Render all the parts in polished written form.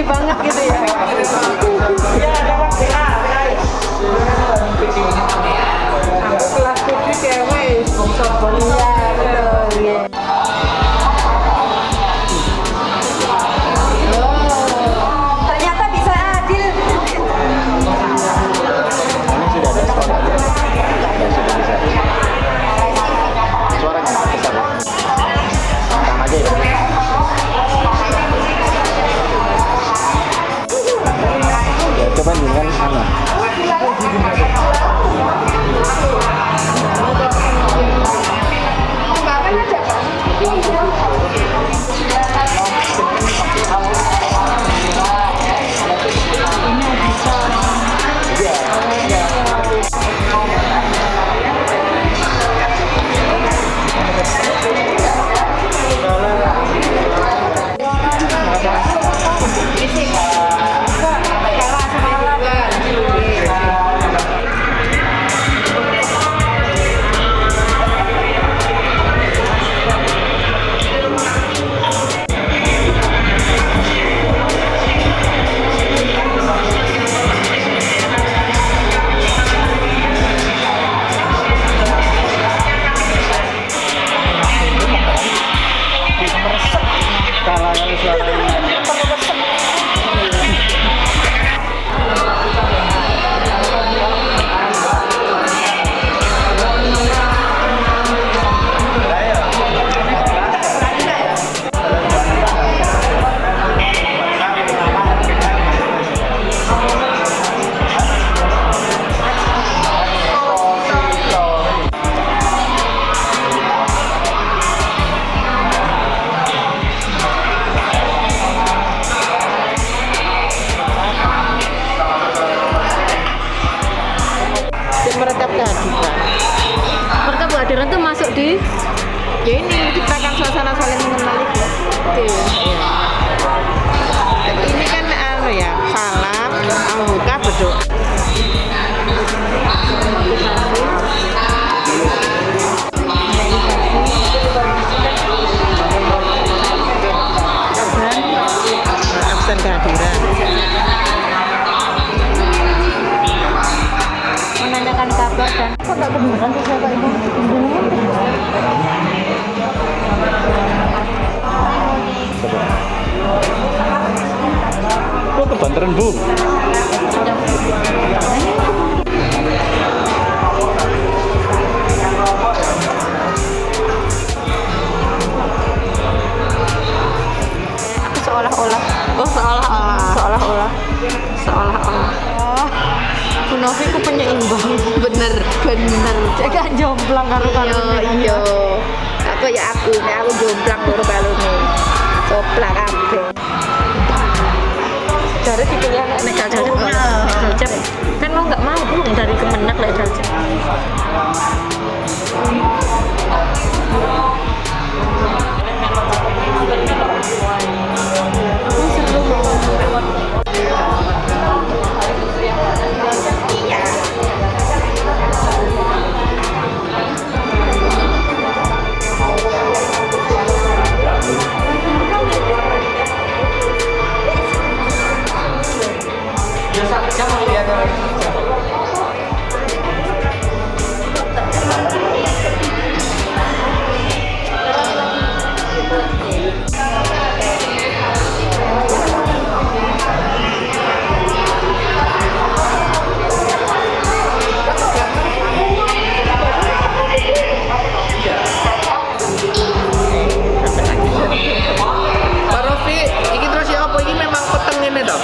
banget gitu ya. Kelas 7 cewek. Iya, betul. Ternyata bisa adil. Sudah ada suara. Sudah bisa. Suaranya besar. Sama aja ya. Coba dengan sana. Merekam kehadiran. Merekam kehadiran tuh masuk di ya ini menciptakan suasana saling mengenal itu. Ya. Ini kan ya salam, membuka berdoa. Absen kehadiran. Menanyakan kabar dan kok tak kebenaran tuh siapa itu? Oh, kebanteran Bu. Aku seolah-olah. Oh, seolah-olah. Oh, Bu Novi ku penyeimbang. Bener. Cek gak jomplang karo Iya. Aku ya aku jomplang karo balune. Coplak kabeh. Jare dipilih anak nek Jalcep. Kan lo nggak mau dari Kemenak lek Jalcep. Pak Rofi, iki terus ya apa iki memang peteng ngene to?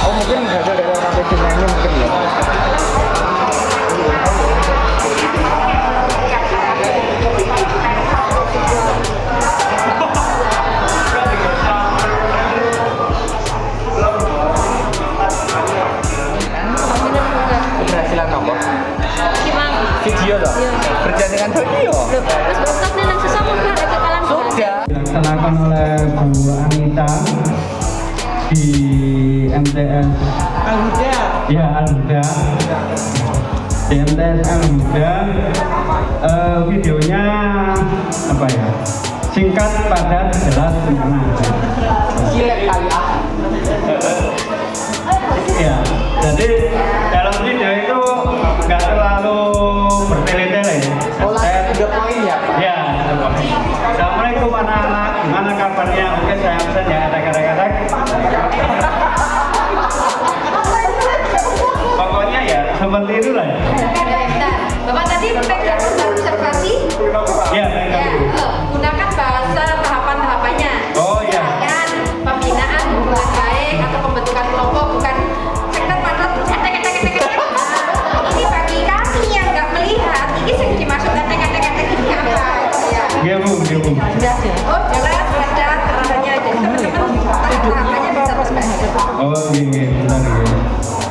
Oh mungkin berasal dari orang Filipina mungkin ya. Keberhasilan apa? Gimang. Video toh? Berjalan dengan video. Terus bokap nih nang sesama kan kekalan. Sudah. Dilaksanakan oleh Bu Anita di MTS Al-Huda. Ya, Al-Huda. Di MTS Al-Huda. Videonya apa ya? Singkat, padat, jelas, sempurna. Gila kali ah. Ya, jadi dalam video itu nggak terlalu bertele-tele. Saya 3 poin ya. Ya, Assalamualaikum anak-anak, gimana kabarnya? Oke, saya absen ya, kadang-kadang. Pokoknya ya seperti itulah. Bapak tadi pegang observasi. Ya, Ya, gunakan bahasa tahapan-tahapannya. Oh ya. Misalkan pembinaan hubungan baik atau pembentukan kelompok bukan sektor padat ini bagi kami yang nggak melihat ini yang dimaksud kata-kata ini apa ya. Iya Bu, iya Bu. Oh jelas ada caranya jadi teman-teman tahapannya bisa terus baca. Oh iya, benar ya.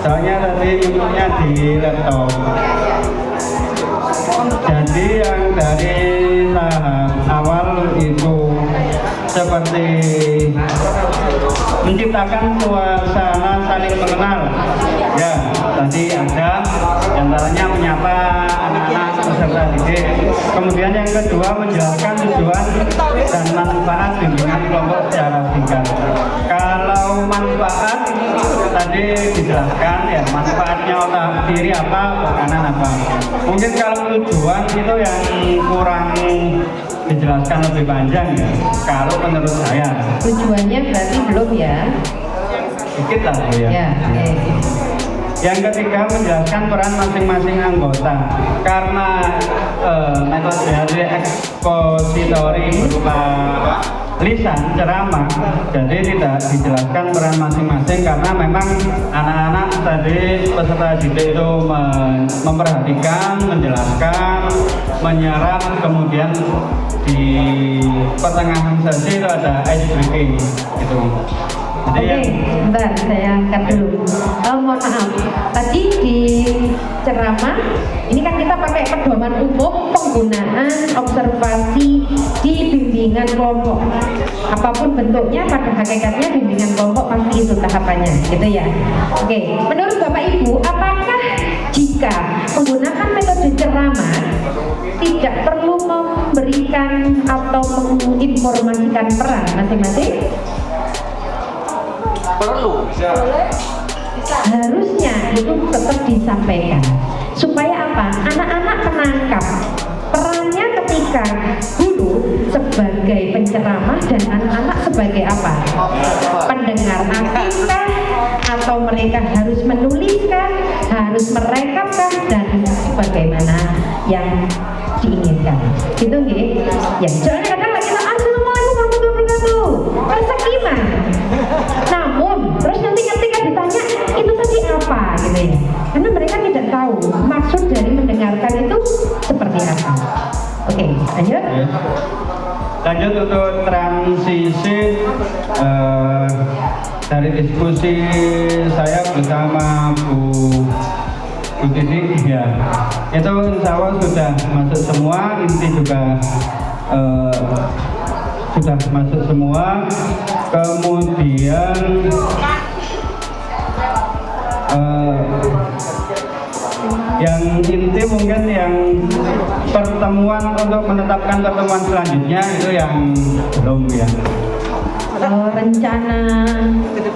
Soalnya tadi inputnya di laptop. Jadi yang dari tahap awal itu seperti menciptakan suasana saling mengenal. Ya, tadi ada antaranya menyapa anak-anak peserta didik. Kemudian yang kedua menjelaskan tujuan dan manfaat bimbingan kelompok secara singkat. Kalau manfaat tadi dijelaskan ya manfaatnya otak diri apa, kanan apa. Mungkin kalau tujuan itu yang kurang dijelaskan lebih panjang ya. Kalau menurut saya Tujuannya berarti belum ya? sedikit lah Bu ya. Ya, oke. Yang ketiga menjelaskan peran masing-masing anggota karena metode dari ekspositori berupa lisan ceramah, jadi tidak dijelaskan peran masing-masing karena memang anak-anak tadi peserta didik itu memperhatikan, menjelaskan, menyerap, kemudian di pertengahan sesi itu ada ice breaking gitu. Jadi Oke, bentar saya angkat dulu. Mohon maaf, tadi di ceramah ini kan kita pakai pedoman umum penggunaan observasi di bimbingan kelompok. Apapun bentuknya, pada hakikatnya bimbingan kelompok pasti itu tahapannya, gitu ya. Oke, menurut Bapak Ibu, apakah jika menggunakan metode ceramah tidak perlu memberikan atau menginformasikan peran masing-masing? Perlu. Harusnya itu tetap disampaikan. supaya apa? Anak-anak menangkap perannya ketika guru sebagai penceramah dan anak-anak sebagai apa? Pendengar aktifkah? Atau mereka harus menuliskah? Harus merekapkah? Dan bagaimana yang diinginkan? Gitu nggih? Ya, soalnya kadang lagi assalamualaikum warahmatullahi wabarakatuh. Rezeki mah. Namun, terus nanti ketika ditanya itu tadi apa gitu ya. Karena mereka tidak tahu maksud dari mendengarkan itu seperti apa. Oke, lanjut. Lanjut untuk transisi dari diskusi saya bersama Bu Titi ya, itu insya Allah sudah masuk semua, inti juga sudah masuk semua. Kemudian yang inti mungkin yang pertemuan untuk menetapkan pertemuan selanjutnya itu yang belum ya. Rencana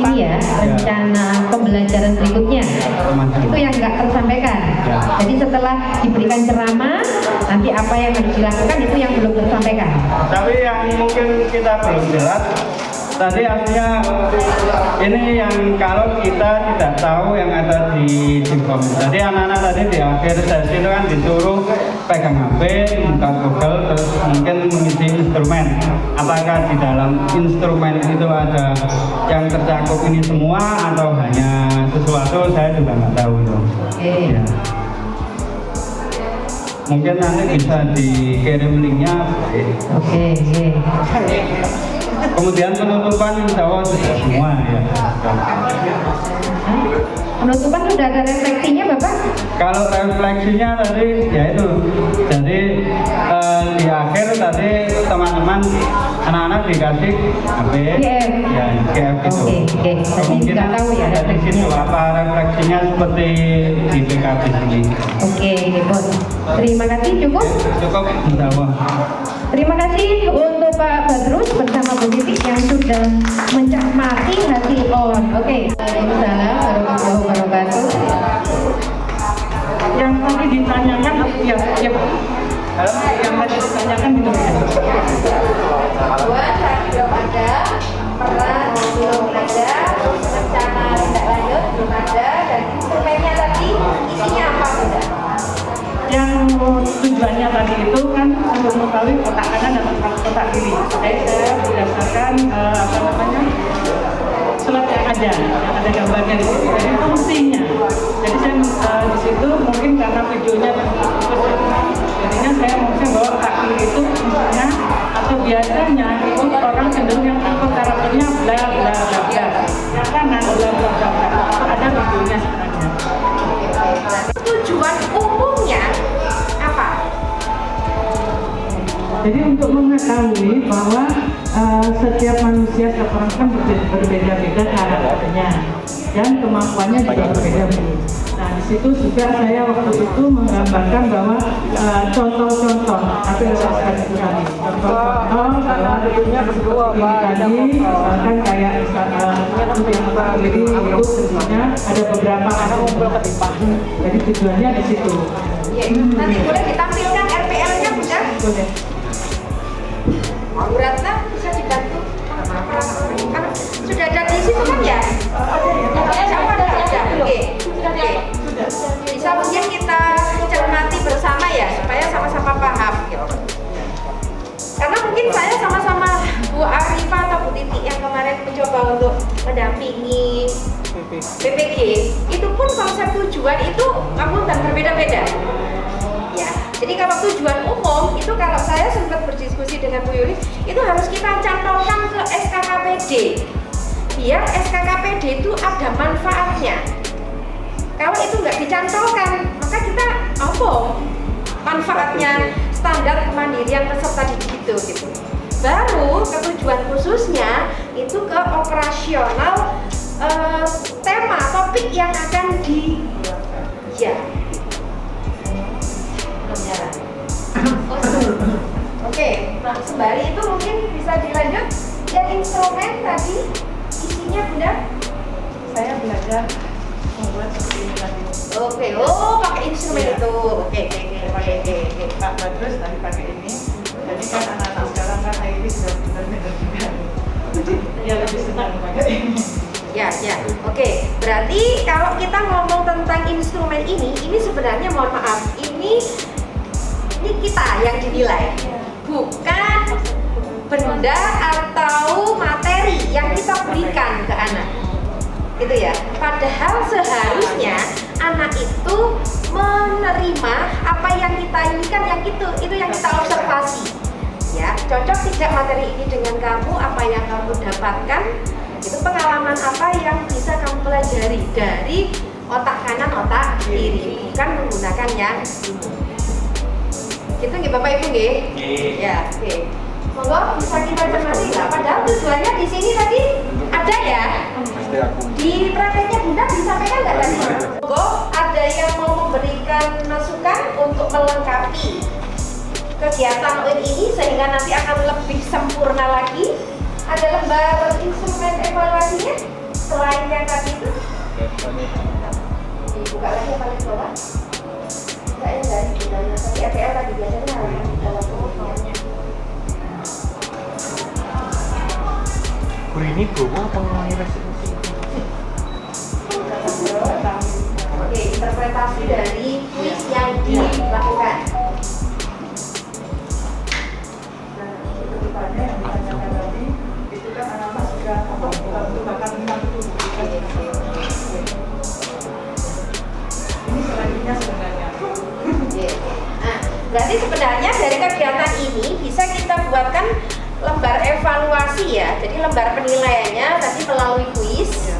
ini ya, rencana pembelajaran berikutnya itu yang nggak tersampaikan. Jadi setelah diberikan ceramah, nanti apa yang harus dilakukan itu yang belum tersampaikan. Tapi yang mungkin kita belum jelas tadi artinya ini yang kalau kita tidak tahu yang ada di Simkom. Jadi anak-anak tadi di akhir sesi itu kan disuruh pegang HP, buka Google, terus mungkin mengisi instrumen. Apakah di dalam instrumen itu ada yang tercakup ini semua atau hanya sesuatu, saya juga nggak tahu itu. Ya. Mungkin nanti bisa dikirim linknya. Oke. Kemudian penutupan insya Allah sudah semua ya. Penutupan sudah ada refleksinya Bapak? Kalau refleksinya tadi ya itu, jadi di akhir tadi teman-teman anak-anak dikasih HP ya GF itu. Oke. Tadi nggak tahu ya dari situ apa refleksinya seperti di PKB sini. Oke, Bos. Terima kasih, cukup? Cukup insya Allah. Terima kasih untuk Pak Badrus bersama Bu Titi yang sudah mencermati hasil on. Oke. Waalaikumsalam warahmatullahi wabarakatuh. Yang tadi ditanyakan ya yang tadi ditanyakan itu ya. Tujuan belum ada, peran belum ada, rencana tindak lanjut belum ada, dan instrumennya tadi isinya apa sudah? Yang tujuannya tadi itu kan untuk mengetahui kotak kanan dan kotak kiri. Saya berdasarkan surat yang ada gambarnya di situ. Jadi fungsinya. Jadi saya di situ mungkin karena videonya jadinya saya mungkin bahwa kotak kiri itu misalnya atau biasanya itu orang cenderung yang takut karakternya bla bla bla bla. Yang kanan bla bla bla bla. Ada videonya sebenarnya. Tujuan umumnya apa? Jadi untuk mengetahui bahwa setiap manusia, setiap orang kan berbeda-beda karakternya dan kemampuannya juga berbeda-beda. Nah di situ juga saya waktu itu menggambarkan bahwa contoh-contoh, tapi lepaskan itu tadi. Contoh-contoh bahwa ini tadi misalkan kayak jadi itu sebenarnya ada beberapa aspek. Jadi tujuannya di situ. Nanti boleh ditampilkan RPL-nya Bunda? Boleh. Bu Ratna bisa dibantu? Kan sudah ada di situ kan ya? Siapa ada? Oke. Bisa mungkin kita cermati bersama ya supaya sama-sama paham gitu. Karena mungkin saya sama-sama Bu Arifa atau Bu Titi yang kemarin mencoba untuk mendampingi BPG, itu pun konsep tujuan itu ampun dan berbeda-beda. Ya, jadi kalau tujuan umum itu kalau saya sempat berdiskusi dengan Bu Yuli, itu harus kita cantolkan ke SKKPD. Biar SKKPD itu ada manfaatnya. Kalau itu nggak dicantolkan, maka kita manfaatnya standar kemandirian peserta didik itu gitu. Baru ketujuan khususnya itu ke operasional tema topik yang akan Oke, sembari itu mungkin bisa dilanjut. Yang instrumen tadi isinya Bunda? Saya belajar seperti ini tadi. Oke, oh pakai instrumen Iya. itu. Oke. Pak Badrus tadi pakai ini. Jadi kan anak-anak sekarang kan IT sudah pintar-pintar juga. Jadi dia lebih senang pakai ini. Ya. Oke, berarti kalau kita ngomong tentang instrumen ini sebenarnya mohon maaf, ini kita yang dinilai, bukan benda atau materi yang kita berikan ke anak. Gitu ya. Padahal seharusnya anak itu menerima apa yang kita inginkan, yang itu yang kita observasi. Ya, cocok tidak materi ini dengan kamu, apa yang kamu dapatkan, itu pengalaman apa yang bisa kamu pelajari dari otak kanan, otak kiri, bukan menggunakan yang ini. Gitu nggih Bapak Ibu nggih? Ya, oke. Monggo bisa kita cermati nggak? Padahal tujuannya di sini tadi ada ya. Di prakteknya Bunda disampaikan nggak tadi? Monggo ada yang mau memberikan masukan untuk melengkapi kegiatan UIN ini sehingga nanti akan lebih sempurna lagi. Ada lembar instrumen evaluasinya selain yang tadi itu? Dibuka lagi yang paling bawah. Enggak yang dari Bundanya, tapi RPL tadi biasanya ada di dalam bukunya. Ini bunga apa ngomongin resolusi? Oke, interpretasi dari kuis yang dilakukan. Itu kan anak-anak sudah bahkan ini selanjutnya sebenarnya. Nah, berarti sebenarnya dari kegiatan ini bisa kita buatkan lembar evaluasi ya. Jadi lembar penilaiannya tadi melalui kuis.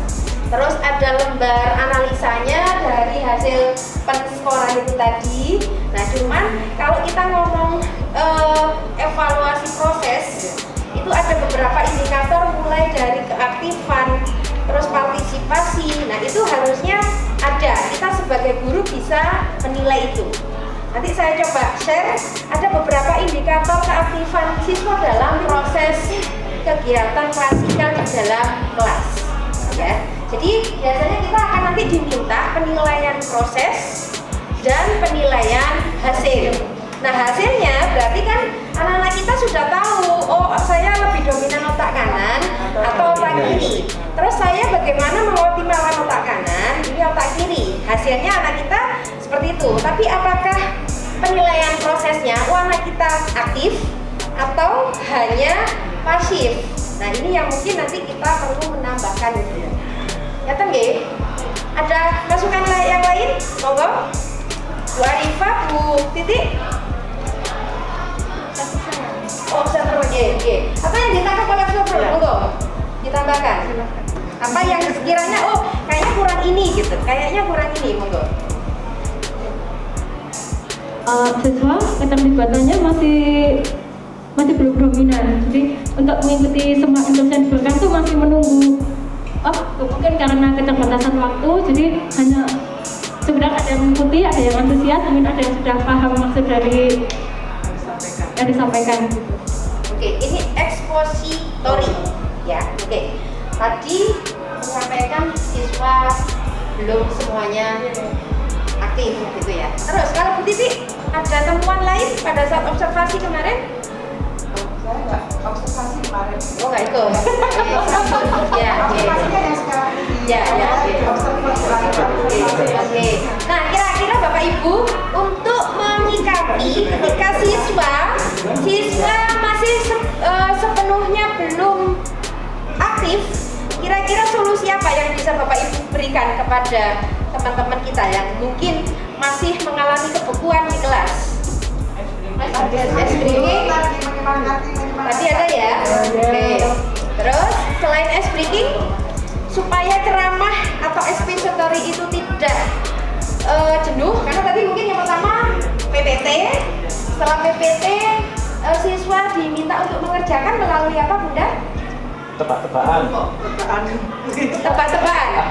Terus ada lembar analisanya dari hasil penskoran itu tadi. Nah, cuman kalau kita ngomong evaluasi proses, itu ada beberapa indikator mulai dari keaktifan, terus partisipasi. Nah, itu harusnya ada. Kita sebagai guru bisa menilai itu. Nanti saya coba share, ada beberapa indikator keaktifan siswa dalam proses kegiatan klasikal di dalam kelas. Ya. Jadi biasanya kita akan nanti diminta penilaian proses dan penilaian hasil. Nah, hasilnya berarti kan anak-anak kita sudah tahu, oh saya lebih dominan otak kanan atau otak kiri. Terus saya bagaimana mengoptimalkan otak kanan, ini otak kiri. Hasilnya anak kita seperti itu. Tapi apakah penilaian prosesnya, anak kita aktif atau hanya pasif? Nah, ini yang mungkin nanti kita perlu menambahkan gitu ya. Nyata nggih? Ada masukan yang lain? Monggo. Bu Arifah, Bu Titik. Oh, observer, oke. Apa yang ditangkap oleh observer? Monggo. Ditambahkan. Apa yang sekiranya, oh kayaknya kurang ini gitu. Kayaknya kurang ini, monggo. Siswa keterlibatannya masih belum dominan. Jadi untuk mengikuti semua instruksi yang diberikan itu masih menunggu. Mungkin karena keterbatasan waktu, jadi hanya sebenarnya ada yang mengikuti, ada yang antusias, mungkin ada yang sudah paham maksud dari yang disampaikan. Oke, ini ekspositori ya. Oke. Tadi menyampaikan siswa belum semuanya aktif gitu ya. Terus kalau Bu Titi ada temuan lain pada saat observasi kemarin? Saya nggak observasi kemarin. Oh nggak ikut. Ya, Observasinya yang sekarang ini. Ya, Observasi Oke. Nah, kira-kira Bapak Ibu untuk menyikapi ketika siswa masih sepenuhnya belum aktif, kira-kira solusi apa yang bisa Bapak Ibu berikan kepada teman-teman kita yang mungkin masih mengalami kebekuan di kelas? Tadi ada ya? Oke. Terus selain ice breaking, supaya ceramah atau expository itu tidak jenuh, karena tadi mungkin yang pertama PPT. Setelah PPT siswa diminta untuk mengerjakan melalui apa Bunda? Tebak-tebakan. Tebak-tebakan.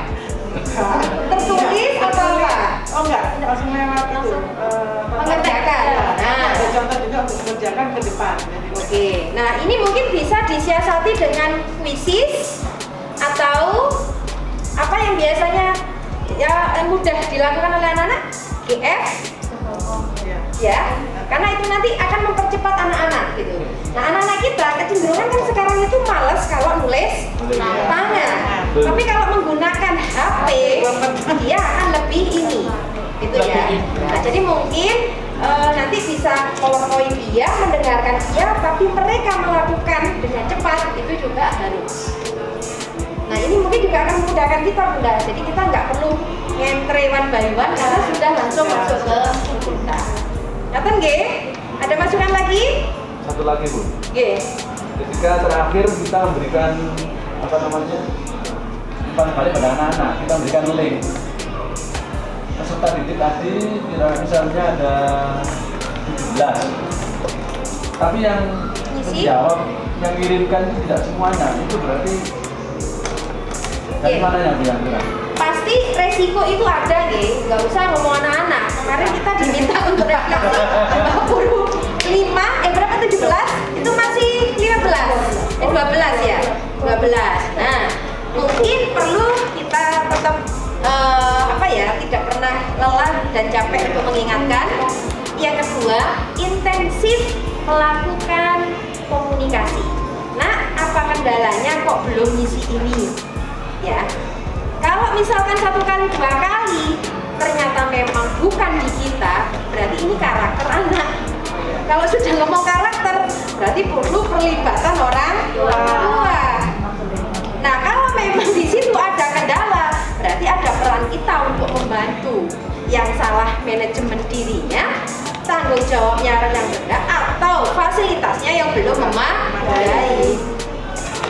Tertulis atau apa? Oh enggak, langsung lewat itu. Mengerjakan. Nah, ada contoh juga untuk mengerjakan ke depan. Oke, nah ini mungkin bisa disiasati dengan kuisis atau apa yang biasanya ya mudah dilakukan oleh anak-anak? GF ya, karena itu nanti akan mempercepat anak-anak gitu. Nah, anak-anak kita kecenderungan kan sekarang itu malas kalau nulis tangan. Tapi kalau menggunakan HP, dia akan lebih ini, gitu ya. Nah, jadi mungkin nanti bisa PowerPoint dia, mendengarkan dia, tapi mereka melakukan dengan cepat itu juga harus. Nah, ini mungkin juga akan memudahkan kita, Bunda. Jadi kita nggak perlu ngentre one by one karena sudah langsung masuk ke kita. Nonton G? Ada masukan lagi? Satu lagi Bu. G. Ketika terakhir kita memberikan apa namanya umpan balik pada anak-anak, kita memberikan link. Peserta didik tadi misalnya ada 17, tapi yang menjawab, yang kirimkan itu tidak semuanya. Itu berarti dari mana yang bilang? Pasti resiko itu ada, nggak usah ngomong anak-anak. Kemarin kita diminta untuk refleksi 25, berapa 17? Itu masih 15, 12 ya, 12. Nah, mungkin perlu kita tetap tidak pernah lelah dan capek untuk mengingatkan. Yang kedua, intensif melakukan komunikasi. Nah, apa kendalanya kok belum ngisi ini? Ya, kalau misalkan 1 kali 2 kali ternyata memang bukan di kita, berarti ini karakter anak. Kalau sudah ngomong karakter, berarti perlu perlibatan orang tua. Nah, kalau memang di situ ada kendala, berarti ada peran kita untuk membantu. Yang salah manajemen dirinya, tanggung jawabnya yang rendah, atau fasilitasnya yang belum memadai.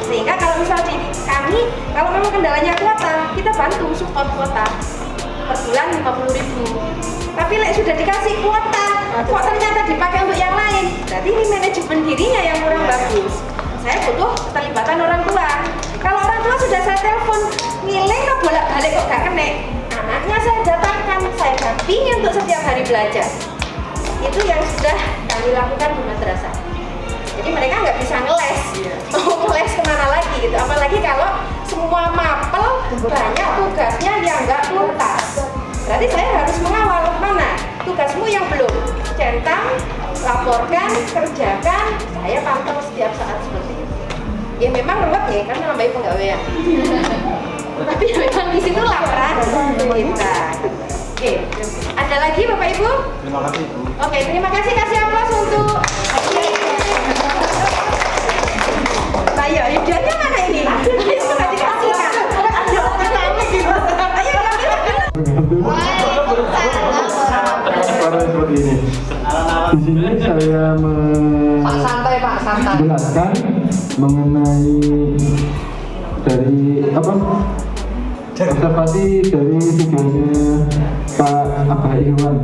Sehingga kalau misal di kami, kalau memang kendalanya kuota, kita bantu support kuota per bulan 50.000. Tapi sudah dikasih kuota, kok ternyata dipakai untuk yang lain, berarti ini manajemen dirinya yang kurang bagus. Saya butuh keterlibatan orang tua. Kalau orang tua sudah saya telepon, ngiling ke bolak-balik kok gak kena, anaknya saya datangkan, saya dampingi untuk setiap hari belajar. Itu yang sudah kami lakukan di madrasah. Jadi mereka nggak bisa ngeles, mau ngeles kemana lagi gitu. Apalagi kalau semua mapel, banyak tugasnya yang nggak tuntas. Berarti saya harus mengawal mana tugasmu yang belum, centang, laporkan, kerjakan. Saya pantau setiap saat seperti itu. Ya memang ruwet ya, karena nambahin penggawean. Tapi memang di situ laporan kita. Oke, ada lagi Bapak Ibu? Terima kasih Bu. Oke, terima kasih. Kasih aplaus untuk. Ayo, idenya mana ini? Ayo, sudah dikasihkan. Ayo, seperti ini. Di sini saya menjelaskan mengenai dari observasi dari videonya Pak Abah Iwan.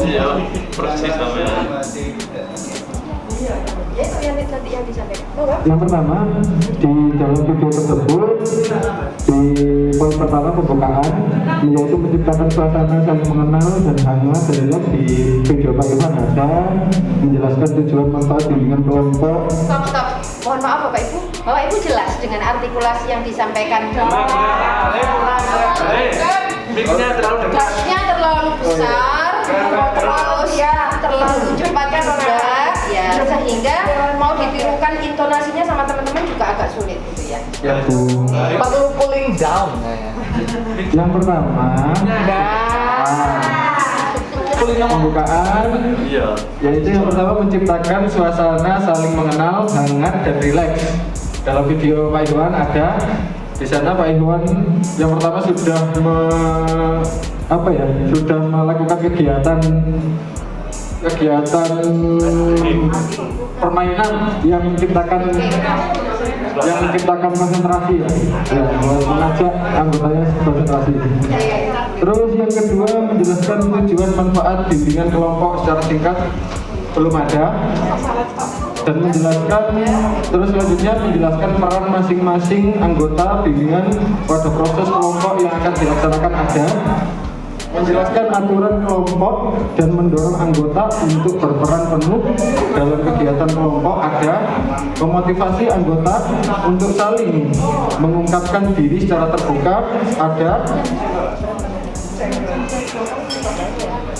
Iya, persis sama ya. Yang pertama, di dalam video tersebut, di poin pertama pembukaan, yaitu menciptakan suasana saling mengenal dan hangat. Di video Pak Iwan ada menjelaskan tujuan manfaat bimbingan kelompok. Stop. Mohon maaf Bapak Ibu. Bapak Ibu jelas dengan artikulasi yang disampaikan. Tugasnya terlalu besar, terlalu cepat kan enggak ya, sehingga mau ditirukan intonasinya sama teman-teman juga agak sulit gitu ya. Ya Bu. Perlu pulling down. Yang pertama, pembukaan, yaitu yang pertama menciptakan suasana saling mengenal, hangat dan rileks. Dalam video Pak Iwan ada. Di sana Pak Iwan yang pertama sudah sudah melakukan kegiatan permainan yang menciptakan konsentrasi ya, mengajak anggotanya konsentrasi. Terus yang kedua menjelaskan tujuan manfaat bimbingan kelompok secara singkat belum ada, dan menjelaskan terus selanjutnya menjelaskan peran masing-masing anggota bimbingan pada proses kelompok yang akan dilaksanakan ada. menjelaskan aturan kelompok dan mendorong anggota untuk berperan penuh dalam kegiatan kelompok. Ada memotivasi anggota untuk saling mengungkapkan diri secara terbuka. Ada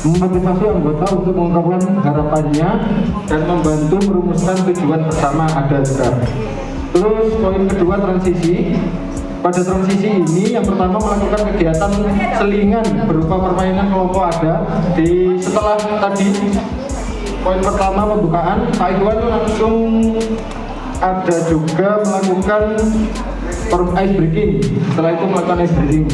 memotivasi anggota untuk mengungkapkan harapannya dan membantu merumuskan tujuan bersama. Ada juga. Terus poin kedua, transisi. Pada transisi ini yang pertama melakukan kegiatan selingan berupa permainan kelompok. Ada di setelah tadi poin pertama pembukaan, Pak Iwan langsung ada juga melakukan ice breaking. Setelah itu melakukan ice breaking.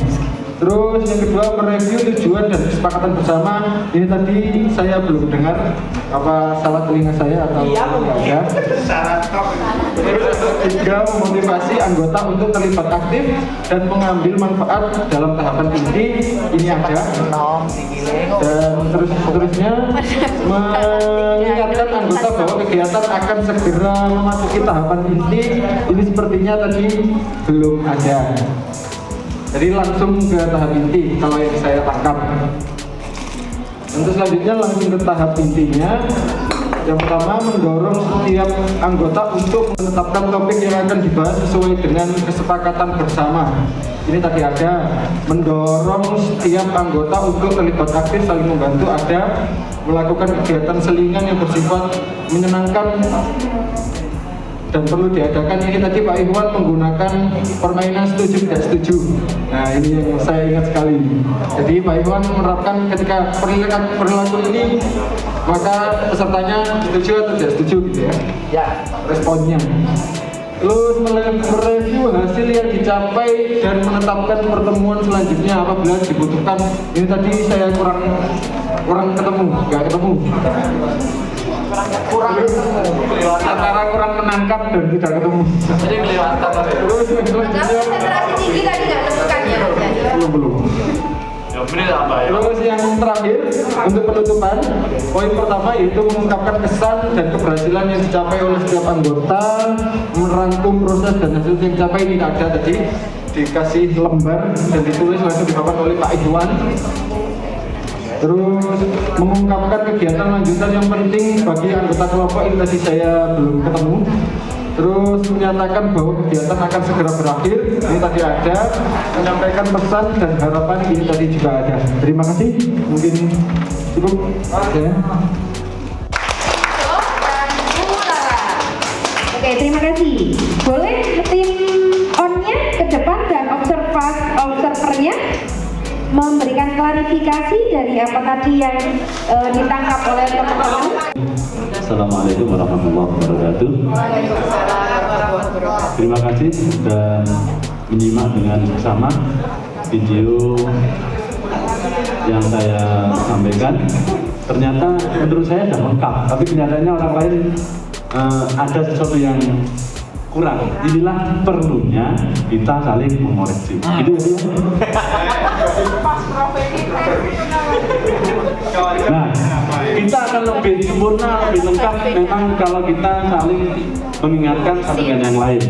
Terus yang kedua mereview tujuan dan kesepakatan bersama. Ini tadi saya belum dengar, apa salah telinga saya atau ya? Terus yang ketiga memotivasi anggota untuk terlibat aktif dan mengambil manfaat dalam tahapan inti. Ini ada. Dan seterusnya mengingatkan anggota bahwa kegiatan akan segera memasuki tahapan inti. Ini sepertinya tadi belum ada. Jadi langsung ke tahap inti kalau yang saya tangkap. Untuk selanjutnya langsung ke tahap intinya. Yang pertama mendorong setiap anggota untuk menetapkan topik yang akan dibahas sesuai dengan kesepakatan bersama. Ini tadi ada mendorong setiap anggota untuk terlibat aktif saling membantu. Ada melakukan kegiatan selingan yang bersifat menyenangkan dan perlu diadakan. Ini tadi Pak Iwan menggunakan permainan setuju tidak setuju. Nah ini yang saya ingat sekali. Jadi Pak Iwan menerapkan ketika perilaku ini maka pesertanya setuju atau tidak setuju gitu ya. Responnya. Terus mereview hasil yang dicapai dan menetapkan pertemuan selanjutnya apabila dibutuhkan. Ini tadi saya kurang ketemu, nggak ketemu. Antara kurang menangkap dan tidak ketemu. Jadi kelihatan. Terus konsentrasi tinggi tadi nggak temukannya. belum. Terus yang terakhir untuk penutupan, poin pertama yaitu mengungkapkan kesan dan keberhasilan yang dicapai oleh setiap anggota, merangkum proses dan hasil yang dicapai. Ini ada tadi dikasih lembar dan ditulis langsung dipaparkan oleh Pak Iwan. Terus mengungkapkan kegiatan lanjutan yang penting bagi anggota kelompok. Ini tadi saya belum ketemu. Terus menyatakan bahwa kegiatan akan segera berakhir. Ini tadi ada. Menyampaikan pesan dan harapan. Ini tadi juga ada. Terima kasih. Mungkin cukup. Oke, terima kasih. Boleh tim on-nya ke depan dan observernya memberikan klarifikasi dari apa tadi yang ditangkap oleh teman-teman. Assalamualaikum warahmatullahi wabarakatuh. Terima kasih sudah menyimak dengan bersama video yang saya sampaikan. Ternyata menurut saya sudah lengkap, tapi kenyataannya orang lain ada sesuatu yang kurang. Inilah perlunya kita saling mengoreksi. Gitu ya. Nah, kita akan lebih sempurna, lebih lengkap memang kalau kita saling mengingatkan satu dengan yang lain.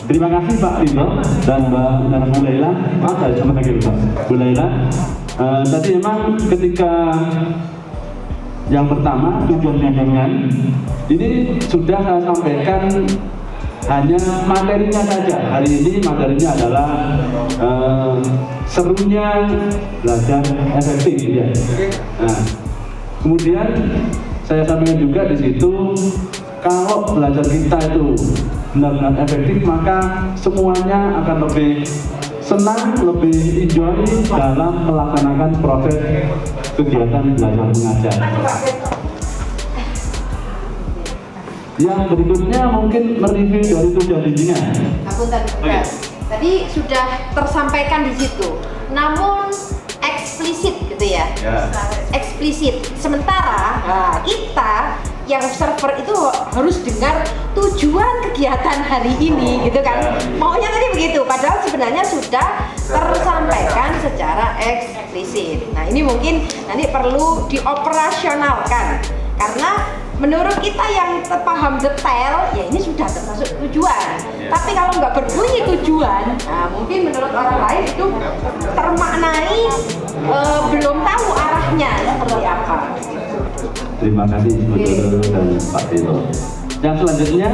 Terima kasih Pak Rinto dan Mbak Bu Laila. Maaf saya sama lagi Bu Laila. Tadi memang ketika yang pertama tujuan bimbingan ini sudah saya sampaikan hanya materinya saja. Hari ini materinya adalah serunya belajar efektif ya. Nah, kemudian saya sampaikan juga di situ kalau belajar kita itu benar-benar efektif maka semuanya akan lebih senang, lebih enjoy dalam melaksanakan proses kegiatan belajar mengajar. Yang berikutnya mungkin mereview dari tujuan bimbingan. Tadi sudah tersampaikan di situ, namun eksplisit gitu ya. Eksplisit. Sementara kita yang observer itu harus dengar tujuan kegiatan hari ini gitu kan. Maunya tadi begitu, padahal sebenarnya sudah tersampaikan secara eksplisit. Nah ini mungkin nanti perlu dioperasionalkan karena menurut kita yang paham detail, ya ini sudah termasuk tujuan. Tapi kalau nggak berbunyi tujuan, nah mungkin menurut orang lain itu termaknai belum tahu arahnya seperti apa. Terima kasih Bu Dodo dan Pak Tito. Yang selanjutnya,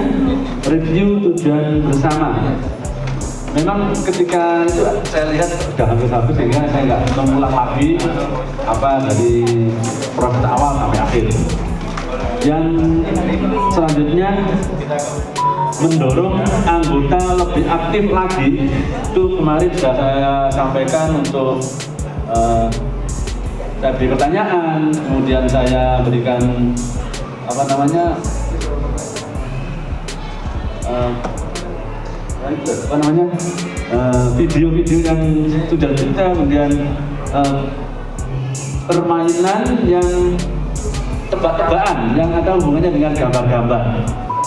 review tujuan bersama. Memang ketika itu saya lihat sudah hampir habis sehingga saya nggak mengulang lagi apa dari proses awal sampai akhir. Yang selanjutnya mendorong anggota lebih aktif lagi. Itu kemarin sudah saya sampaikan untuk saya beri pertanyaan, kemudian saya berikan video-video yang sudah kita, kemudian permainan yang tebak-tebakan yang ada hubungannya dengan gambar-gambar.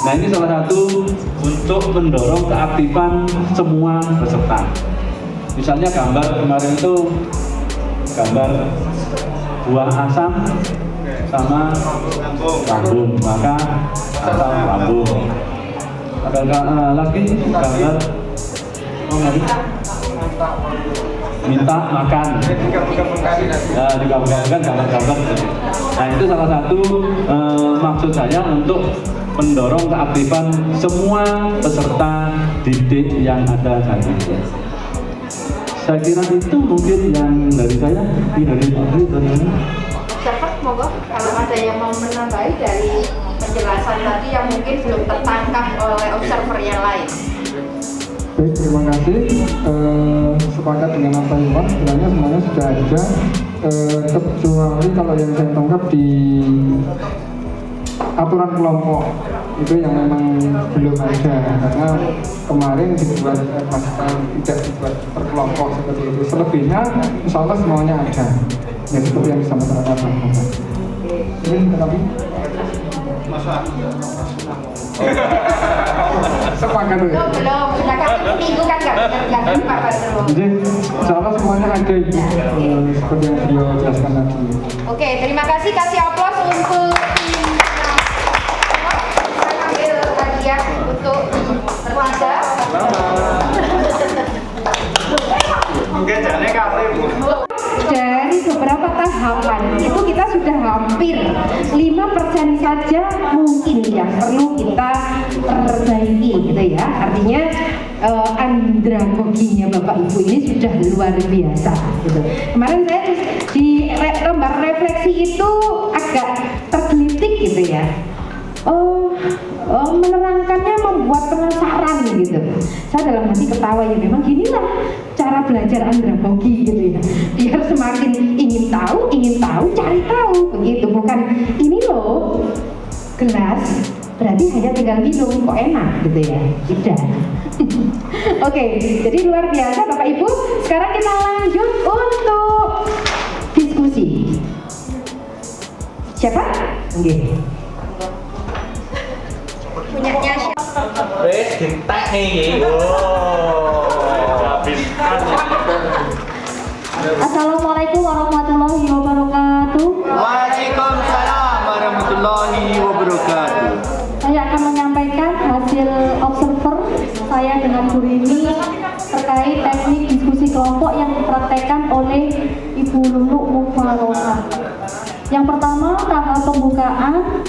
Nah, ini salah satu untuk mendorong keaktifan semua peserta. Misalnya gambar kemarin itu gambar buah asam sama lambung, maka asam lambung. Ada lagi gambar minta makan. Ya, digabungkan gambar-gambar. Nah, itu salah satu maksud saya untuk mendorong keaktifan semua peserta didik yang ada saat ini. Saya kira itu mungkin yang dari saya. Dari Observer, monggo kalau ada yang mau menambahi dari penjelasan tadi yang mungkin belum tertangkap oleh observer yang lain. Baik, terima kasih. Sepakat dengan apa Iwan, sebenarnya semuanya sudah ada, kecuali kalau yang saya tangkap di aturan kelompok itu yang memang belum ada, karena kemarin dibuat tidak dibuat per kelompok seperti itu. Selebihnya insya Allah semuanya ada, ya seperti yang bisa masyarakat lakukan. Ini tetapi sepakat ya? Belum, sudah kasih minggu kan nggak Pak Badro. Jadi insya Allah semuanya ada itu, seperti yang beliau jelaskan tadi. Oke, terima kasih, kasih aplaus untuk saya ambil hadiah untuk terwajar. Dari beberapa tahapan itu kita sudah hampir 5% saja mungkin yang perlu kita perbaiki gitu ya. Artinya andragoginya Bapak Ibu ini sudah luar biasa gitu. Kemarin saya di lembar refleksi itu agak tergelitik gitu ya. Menerangkannya membuat penasaran gitu. Saya dalam hati ketawa, ya memang ginilah cara belajar andragogi gitu ya. Biar semakin ingin tahu, cari tahu begitu. Bukan ini loh gelas, berarti hanya tinggal minum kok enak gitu ya. Tidak. Oke, jadi luar biasa Bapak Ibu. Sekarang kita lanjut untuk diskusi. Siapa? Oke. Punyanya siapa? Wes dintek nih. Assalamualaikum warahmatullahi wabarakatuh. Waalaikumsalam warahmatullahi wabarakatuh. Saya akan menyampaikan hasil observer saya dengan Bu Rini terkait teknik diskusi kelompok yang dipraktekkan oleh Ibu Lulu Mufarosa. Yang pertama, tahap pembukaan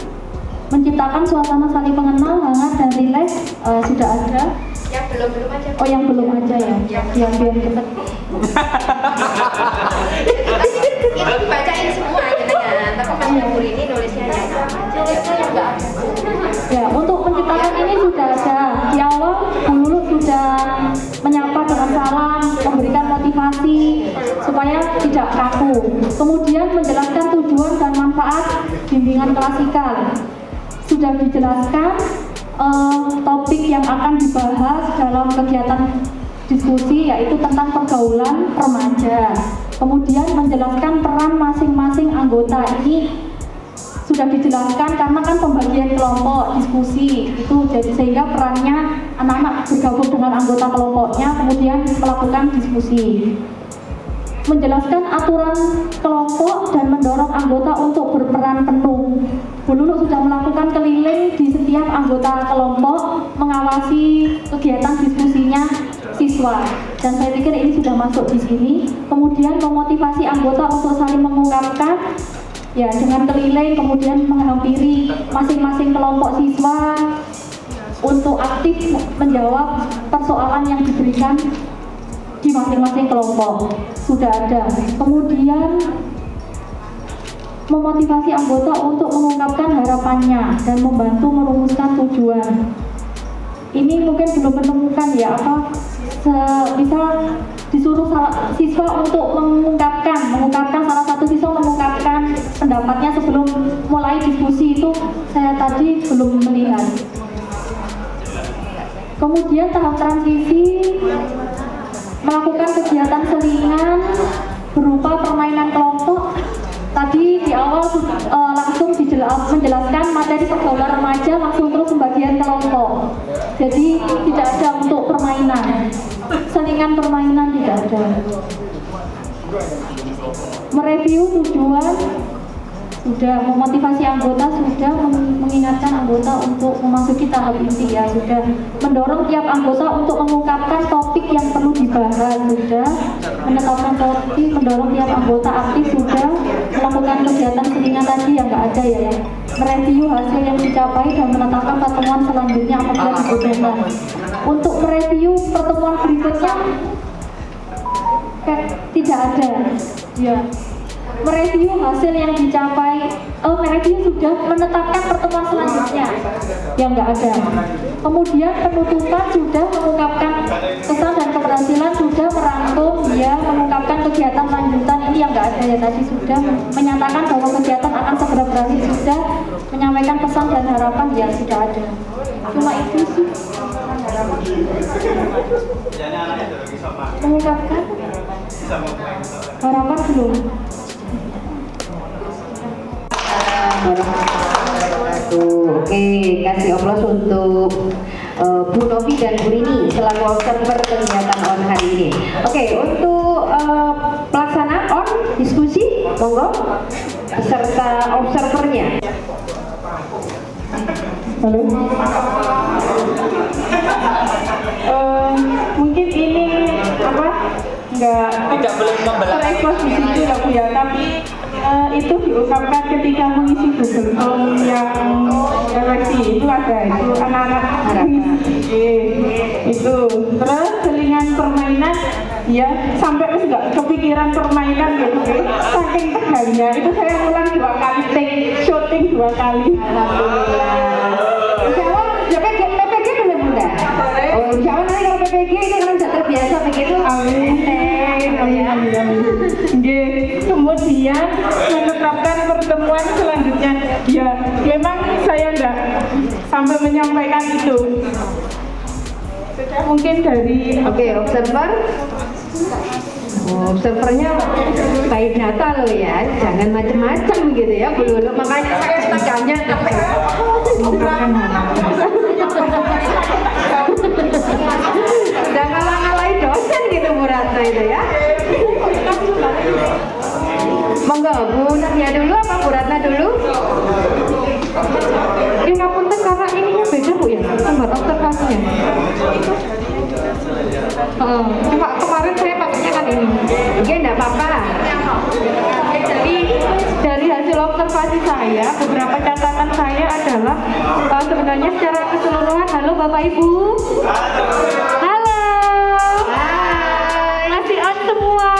menciptakan suasana saling mengenal, hangat dan rileks. Sudah ada. Yang belum aja. Oh, yang belum aja ya. Yang biar cepet. Itu dibacain semua gitu ya. Tapi pas Bu Rini nulisnya ya nggak ada. Ya, untuk menciptakan ini sudah ada. Di awal Bu Lulu sudah menyapa dengan salam, memberikan motivasi supaya tidak kaku. Kemudian menjelaskan tujuan dan manfaat bimbingan klasikal. Sudah dijelaskan topik yang akan dibahas dalam kegiatan diskusi, yaitu tentang pergaulan remaja. Kemudian menjelaskan peran masing-masing anggota. Ini sudah dijelaskan karena kan pembagian kelompok diskusi itu, jadi sehingga perannya anak-anak bergabung dengan anggota kelompoknya kemudian melakukan diskusi. Menjelaskan aturan kelompok dan mendorong anggota untuk berperan penuh Bu Lulu sudah melakukan keliling di setiap anggota kelompok mengawasi kegiatan diskusinya siswa, dan saya pikir ini sudah masuk di sini. Kemudian memotivasi anggota untuk saling mengungkapkan ya dengan keliling, kemudian menghampiri masing-masing kelompok siswa untuk aktif menjawab persoalan yang diberikan di masing-masing kelompok sudah ada. Kemudian memotivasi anggota untuk mengungkapkan harapannya dan membantu merumuskan tujuan. Ini mungkin belum menemukan ya apa, misal disuruh siswa untuk mengungkapkan salah satu siswa mengungkapkan pendapatnya sebelum mulai diskusi, itu saya tadi belum melihat. Kemudian tahap transisi melakukan kegiatan selingan berupa permainan kelompok. Tadi di awal langsung menjelaskan materi pergaulan remaja, langsung terus pembagian kelompok. Jadi tidak ada untuk permainan, selingan permainan tidak ada. Mereview tujuan sudah, memotivasi anggota sudah, mengingatkan anggota untuk memasuki tahap inti ya sudah, mendorong tiap anggota untuk mengungkapkan topik yang perlu dibahas sudah, menetapkan topik, mendorong tiap anggota aktif sudah, melakukan kegiatan selingan tadi yang nggak ada ya, mereview hasil yang dicapai dan menetapkan pertemuan selanjutnya apabila dibutuhkan. Untuk mereview pertemuan berikutnya tidak ada ya. Mereview hasil yang dicapai, mereview sudah, menetapkan pertemuan selanjutnya yang nggak ada. Kemudian penutupan sudah, mengungkapkan kesan dan keberhasilan sudah, merangkum ya, mengungkapkan kegiatan lanjutan ini yang nggak ada ya tadi sudah, menyatakan bahwa kegiatan akan segera berakhir sudah, menyampaikan pesan dan harapan ya sudah ada. Cuma itu sih. Mengungkapkan harapan belum. Oke, kasih aplaus untuk Bu Novi dan Bu Rini selaku observer kegiatan ON hari ini. Oke, untuk pelaksana ON diskusi, monggo beserta observernya. Halo. Mungkin ini apa? Tidak boleh terekspos di situ ya Bu ya, tapi itu diungkapkan ketika mengisi Google Form yang refleksi itu ada, itu anak-anak itu. Terus selingan permainan ya, sampai terus nggak kepikiran permainan gitu, saking tegangnya itu saya ulang 2 kali, shooting 2 kali. Alhamdulillah. Insya Allah PPG boleh Bunda? Oh, insya Allah nanti kalau PPG ini kan sudah terbiasa begitu. Amin. Kemudian menetapkan pertemuan selanjutnya. Ya, memang saya enggak sampai menyampaikan itu. Mungkin dari observer. Observernya baik data loh ya, jangan macam-macam gitu ya Bu Lulu, makanya saya setidaknya udah ngalah-ngalahin dosen gitu Bu Ratna itu ya. Monggo Bu Nadia dulu apa Bu Ratna dulu? Ini ngapunten karena ininya beda Bu ya, sumber observasinya. Cuma kemarin saya pakainya kan ini. Oke, enggak apa-apa. Jadi dari hasil observasi saya, beberapa catatan saya adalah sebenarnya secara keseluruhan, halo Bapak Ibu. Halo. Hai. Masih on semua?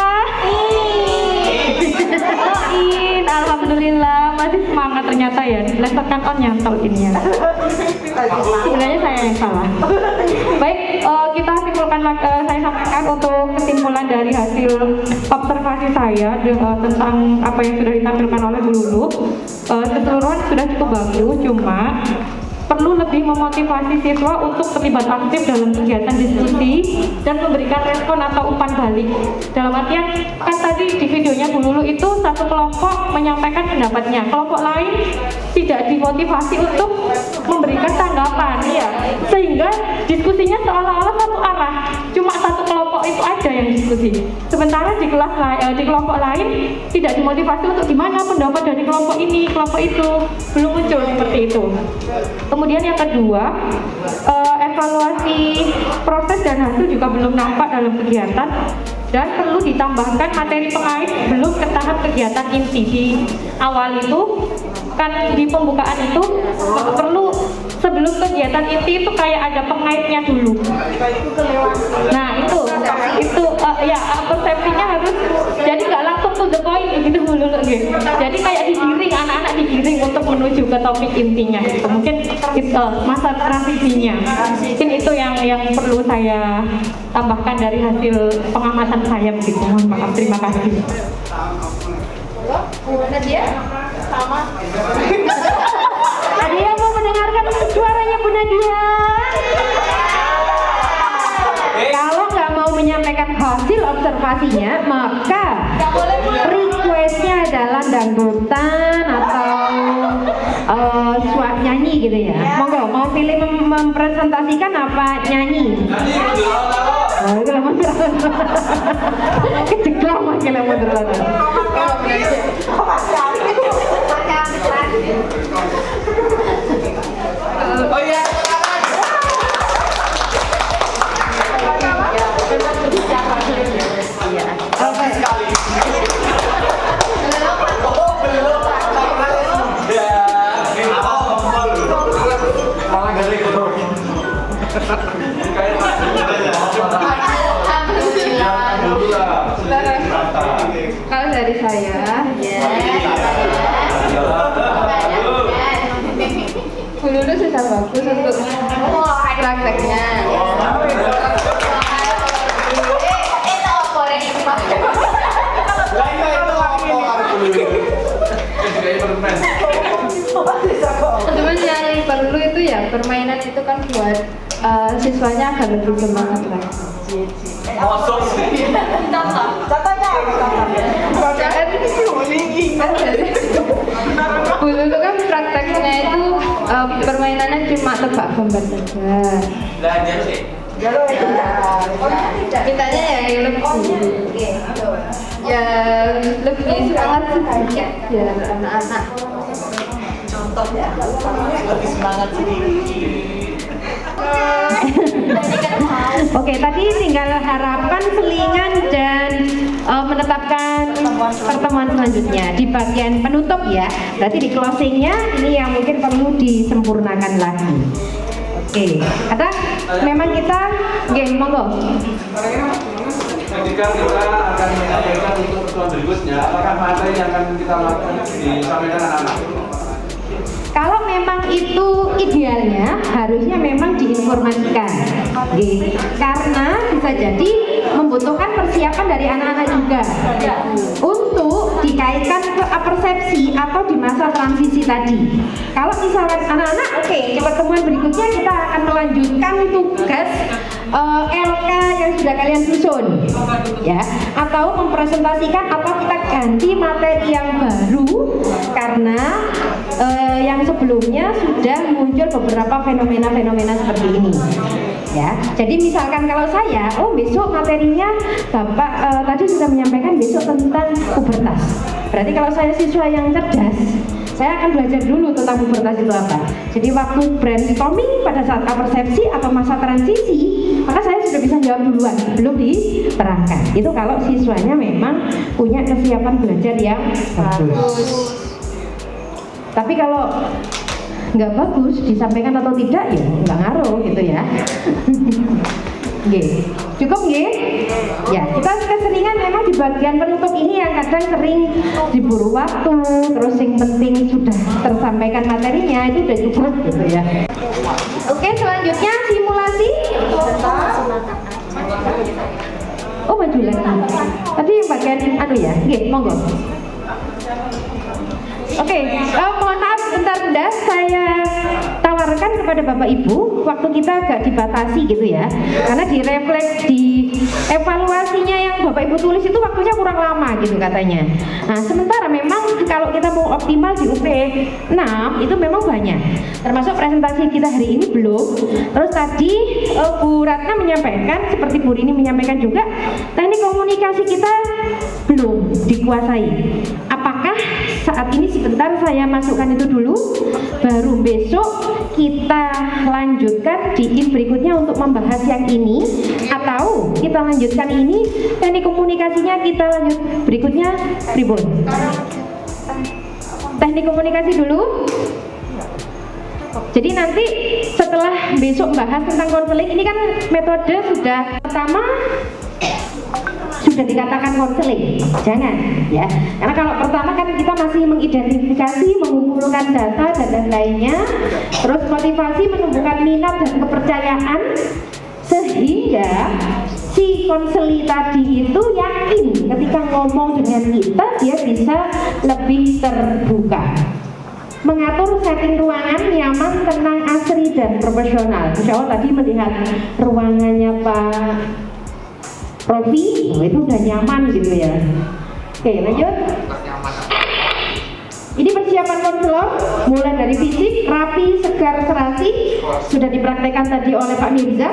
Alhamdulillah, masih semangat ternyata ya. Letakkan on nyantol ini ya. Sebenarnya saya yang salah. Baik, kita simpulkan, saya sampaikan untuk kesimpulan dari hasil observasi saya tentang apa yang sudah ditampilkan oleh Bu Lulu. Keseluruhan sudah cukup bagus, cuma perlu lebih memotivasi siswa untuk terlibat aktif dalam kegiatan diskusi dan memberikan respon atau umpan balik. Dalam artian, kan tadi di videonya Bu Lulu itu satu kelompok menyampaikan pendapatnya, kelompok lain tidak dimotivasi untuk memberikan tanggapan ya, sehingga diskusinya seolah-olah satu arah, cuma satu kelompok kelompok itu ada yang diskusi. Sementara di kelompok lain tidak dimotivasi untuk gimana pendapat dari kelompok ini, kelompok itu, belum muncul seperti itu. Kemudian yang kedua, evaluasi proses dan hasil juga belum nampak dalam kegiatan, dan perlu ditambahkan materi pengait belum ke tahap kegiatan inti. Di awal itu kan di pembukaan itu perlu sebelum kegiatan inti itu kayak ada pengaitnya dulu. Nah itu ya persepsinya harus jadi nggak langsung to the point begitu dulu gitu. Jadi kayak digiring, anak-anak digiring untuk menuju ke topik intinya gitu. Mungkin masa transisinya mungkin itu yang perlu saya tambahkan dari hasil pengamatan saya begitu. Mohon maaf, terima kasih. Nadia sama. Ada yang mau mendengarkan suaranya Bu Nadia? Kalau nggak mau menyampaikan hasil observasinya, maka requestnya adalah dangdutan atau nyanyi gitu ya. Monggo, mau pilih mempresentasikan apa nyanyi? Oh, itu lama keceklok makin lama terlalu. Oh iya. Kalau dari saya, Bu Lulu sudah bagus untuk prakteknya. Cuman yang perlu itu ya permainan itu kan buat siswanya agar lebih semangat lah. Bu Lulu kan prakteknya itu permainannya cuma tebak gambar saja. Mintanya yang lebih semangat sedikit ya anak-anak. Contoh ya, lebih semangat sedikit. Oke, tadi tinggal harapan, selingan, dan menetapkan pertemuan selanjutnya di bagian penutup ya. Berarti di closingnya ini yang mungkin perlu disempurnakan lagi. Oke, ada memang kita game monggo. Ketika kita akan menyampaikan untuk pertemuan berikutnya, apakah materi yang akan kita lakukan disampaikan anak-anak? Kalau memang itu idealnya harusnya memang diinformasikan, karena bisa jadi membutuhkan persiapan dari anak-anak juga untuk dikaitkan ke persepsi atau di masa transisi tadi. Kalau misalkan anak-anak di pertemuan berikutnya kita akan melanjutkan tugas LK yang sudah kalian susun ya, atau mempresentasikan atau kita ganti materi yang baru karena yang sebelumnya sudah muncul beberapa fenomena-fenomena seperti ini ya. Jadi misalkan kalau saya, besok materinya Bapak tadi sudah menyampaikan besok tentang pubertas. Berarti kalau saya siswa yang cerdas, saya akan belajar dulu tentang pubertas itu apa. Jadi waktu brainstorming pada saat persepsi atau masa transisi, maka saya sudah bisa jawab duluan, belum diterangkan. Itu kalau siswanya memang punya kesiapan belajar yang bagus. Tapi kalau nggak bagus disampaikan atau tidak ya nggak ngaruh gitu ya. Nggih. Cukup nggih? Ya, kita keseringan memang di bagian penutup ini yang kadang sering diburu waktu, terus yang penting sudah tersampaikan materinya itu udah cukup gitu ya. Oke, selanjutnya simulasi. Oh, maju lagi. Tadi bagian ya, nggih, monggo. Oke, mohon maaf bentar saya tawarkan kepada pada Bapak Ibu, waktu kita agak dibatasi gitu ya, karena di evaluasinya yang Bapak Ibu tulis itu waktunya kurang lama gitu katanya. Nah sementara memang kalau kita mau optimal di UP 6 itu memang banyak, termasuk presentasi kita hari ini belum. Terus tadi Bu Ratna menyampaikan, seperti Bu Rini menyampaikan juga, teknik komunikasi kita belum dikuasai. Apakah saat ini sebentar saya masukkan itu dulu, baru besok kita lanjutkan di in berikutnya untuk membahas yang ini, atau kita lanjutkan ini, teknik komunikasinya kita lanjut berikutnya pribon. Teknik komunikasi dulu. Jadi nanti setelah besok bahas tentang konseling, ini kan metode sudah pertama sudah dikatakan konseling, jangan ya, karena kalau pertama kan kita masih mengidentifikasi, mengumpulkan data dan lain-lainnya, terus motivasi, menumbuhkan minat dan kepercayaan, sehingga si konseli tadi itu yakin ketika ngomong dengan kita dia bisa lebih terbuka. Mengatur setting ruangan nyaman, tenang, asri dan profesional. Insya Allah tadi melihat ruangannya Pak Rofi, itu udah nyaman gitu ya. Oke, lanjut. Ini persiapan konselor, mulai dari fisik, rapi, segar, serasi, sudah dipraktekkan tadi oleh Pak Mirza.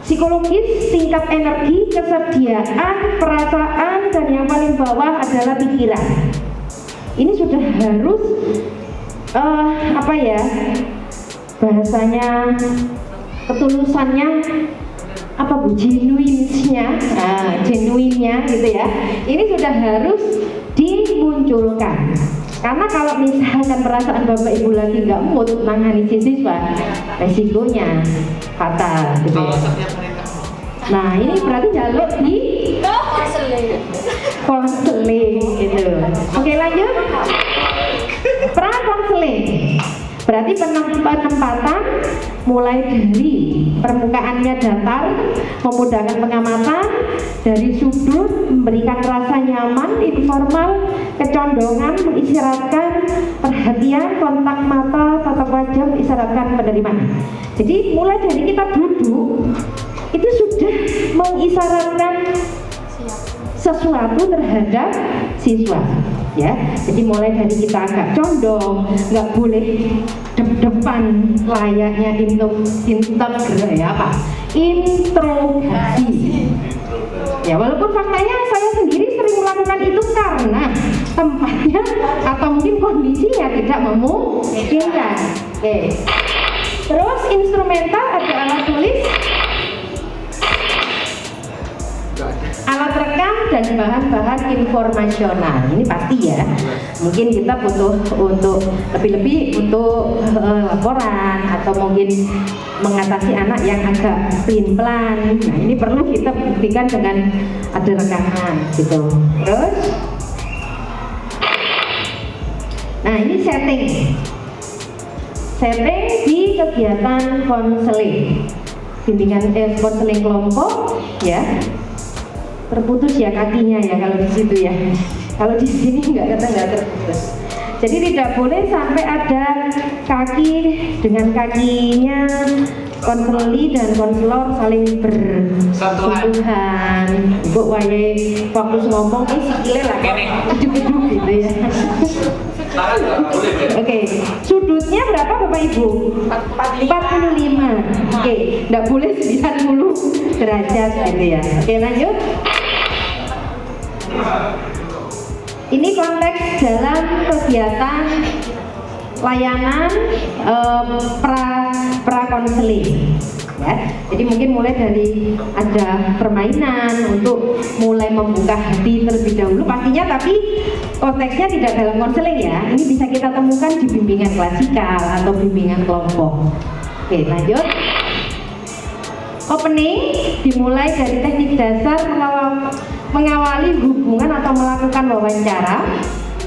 Psikologis, tingkat energi, kesediaan, perasaan, dan yang paling bawah adalah pikiran. Ini sudah harus apa ya, bahasanya, ketulusannya apa Bu, genuinnya, genuinnya gitu ya. Ini sudah harus dimunculkan. Karena kalau misalkan perasaan Bapak Ibu lagi nggak mood menangani siswa, resikonya fatal gitu ya. Nah ini berarti jalur di konseling gitu. Oke lanjut. Pra konseling berarti penempatan mulai dari permukaannya datar, memudahkan pengamatan, dari sudut memberikan rasa nyaman, informal, kecondongan, mengisyaratkan perhatian, kontak mata, tatap wajah, mengisyaratkan penerimaan. Jadi mulai dari kita duduk itu sudah mengisyaratkan sesuatu terhadap siswa ya. Jadi mulai dari kita agak condong, nggak boleh depan layaknya introgasi ya, walaupun faktanya saya sendiri sering melakukan itu karena tempatnya atau mungkin kondisinya tidak memungkinkan. Oke. Terus instrumental ada alat tulis, alat rekam dan bahan-bahan informasional. Ini pasti ya. Mungkin kita butuh untuk lebih-lebih untuk laporan atau mungkin mengatasi anak yang agak pelin-pelan. Nah, ini perlu kita buktikan dengan ada rekaman gitu. Terus nah, ini setting di kegiatan konseling, bimbingan konseling kelompok ya. Terputus ya kakinya ya kalau di situ ya. Kalau di sini nggak terputus. Jadi tidak boleh sampai ada kaki dengan kakinya konseli dan konselor saling bersentuhan. Ibu wae fokus ngomong ini sikile lah gedung-gedung gitu ya. Oke, sudutnya berapa Bapak Ibu? 45. Oke, nggak boleh 90 derajat gitu ya. Oke, lanjut. Ini konteks dalam kegiatan layanan pra konseling ya. Jadi mungkin mulai dari ada permainan untuk mulai membuka hati terlebih dahulu pastinya, tapi konteksnya tidak dalam konseling ya. Ini bisa kita temukan di bimbingan klasikal atau bimbingan kelompok. Oke, lanjut. Opening dimulai dari teknik dasar mengawali hubungan atau melakukan wawancara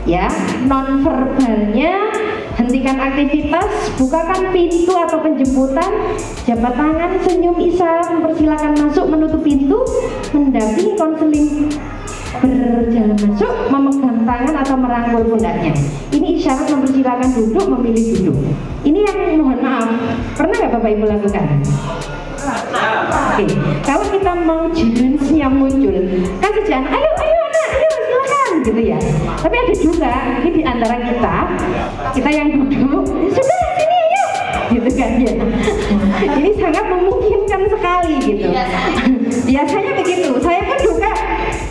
ya. Non verbalnya hentikan aktivitas, bukakan pintu atau penjemputan, jabat tangan, senyum, isyarat, mempersilahkan masuk, menutup pintu, mendampingi konseling berjalan masuk, memegang tangan atau merangkul pundaknya. Ini isyarat mempersilakan duduk, memilih duduk. Ini yang mohon maaf, pernah nggak Bapak Ibu lakukan? Oke, kalau kita mau jenisnya muncul, kan sejak ayo anak, ayo silakan gitu ya. Tapi ada juga ini di antara kita yang duduk, sudah sini ayo, gitu kan ya. Ini sangat memungkinkan sekali gitu. Biasanya begitu. Saya pun juga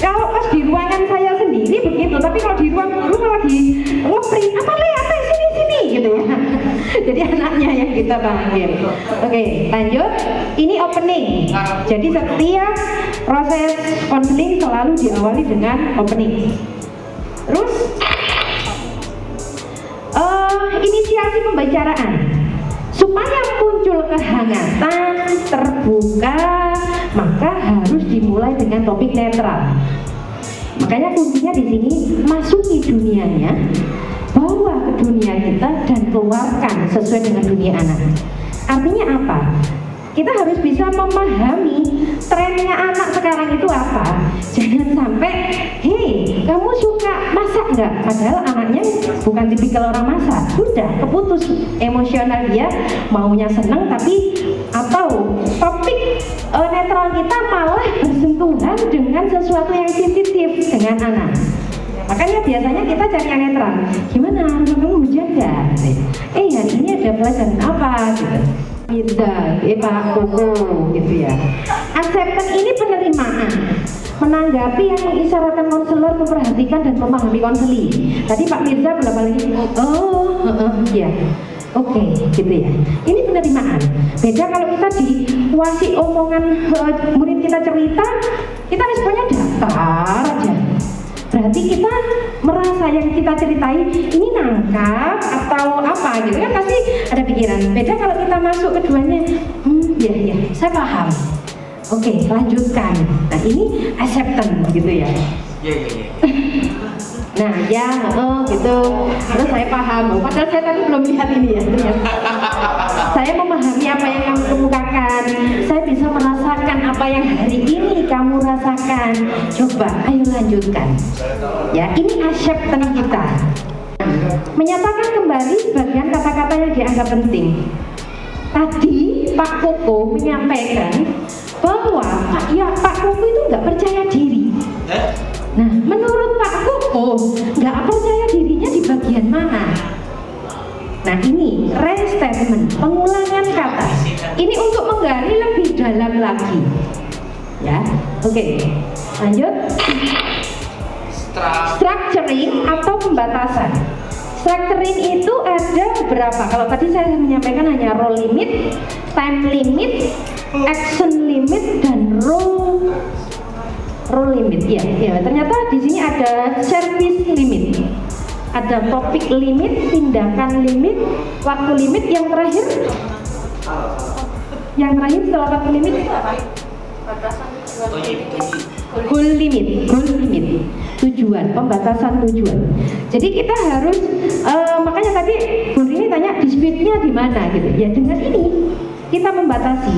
kalau pas di ruangan saya sendiri begitu, tapi kalau di ruang guru lagi ngepri apa sini gitu ya. Jadi anaknya yang kita panggil. Oke, lanjut. Ini opening. Jadi setiap proses konseling selalu diawali dengan opening. Terus inisiasi pembicaraan supaya muncul kehangatan, terbuka, maka harus dimulai dengan topik netral. Makanya kuncinya di sini masuki dunianya, bawa ke dunia kita dan keluarkan sesuai dengan dunia anak. Artinya apa? Kita harus bisa memahami trennya anak sekarang itu apa. Jangan sampai, hei, kamu suka masak nggak? Padahal anaknya bukan tipikal orang masak. Sudah keputus emosional dia, maunya seneng tapi atau topik netral kita malah bersentuhan dengan sesuatu yang sensitif dengan anak. Makanya biasanya kita cari yang netral. Gimana? Kamu hujan nggak? Hari ini ada pelajaran apa? Gitu. Mirza, Pak Koko, gitu ya. Acceptance ini penerimaan, menanggapi yang mengisyaratkan konselor, memperhatikan dan memahami konseli. Tadi Pak Mirza berapa lagi? Ya. Oke, gitu ya. Ini penerimaan. Beda kalau kita dikuasai omongan murid kita cerita, kita responnya datar aja. Berarti kita merasa yang kita ceritain ini nangkap atau apa gitu kan, pasti ada pikiran. Beda kalau kita masuk keduanya, ya, saya paham. Oke, lanjutkan. Nah ini acceptance gitu ya. Nah ya, gitu. Terus saya paham. Padahal saya tadi belum lihat ini ya. Saya memahami apa yang kamu kemukakan. Saya bisa merasakan apa yang hari ini kamu rasakan. Coba, ayo lanjutkan. Ya, ini acceptance kita. Menyatakan kembali sebagian kata-kata yang dianggap penting. Tadi Pak Koko menyampaikan bahwa Pak Koko itu nggak percaya diri. Nah, menurut Pak Koko nggak percaya dirinya di bagian mana? Nah ini restatement, pengulangan kata. Ini untuk menggali lebih dalam lagi. Ya, oke. Lanjut. Structuring atau pembatasan. Structuring itu ada beberapa. Kalau tadi saya menyampaikan hanya role limit, time limit, action limit, dan role limit. Ya. Ternyata di sini ada service limit. Ada topik limit, tindakan limit, waktu limit, yang terakhir setelah waktu limit itu apa? Goal limit, tujuan, pembatasan tujuan. Jadi kita harus, makanya tadi Bu Rini tanya dispute-nya di mana gitu. Ya dengan ini kita membatasi.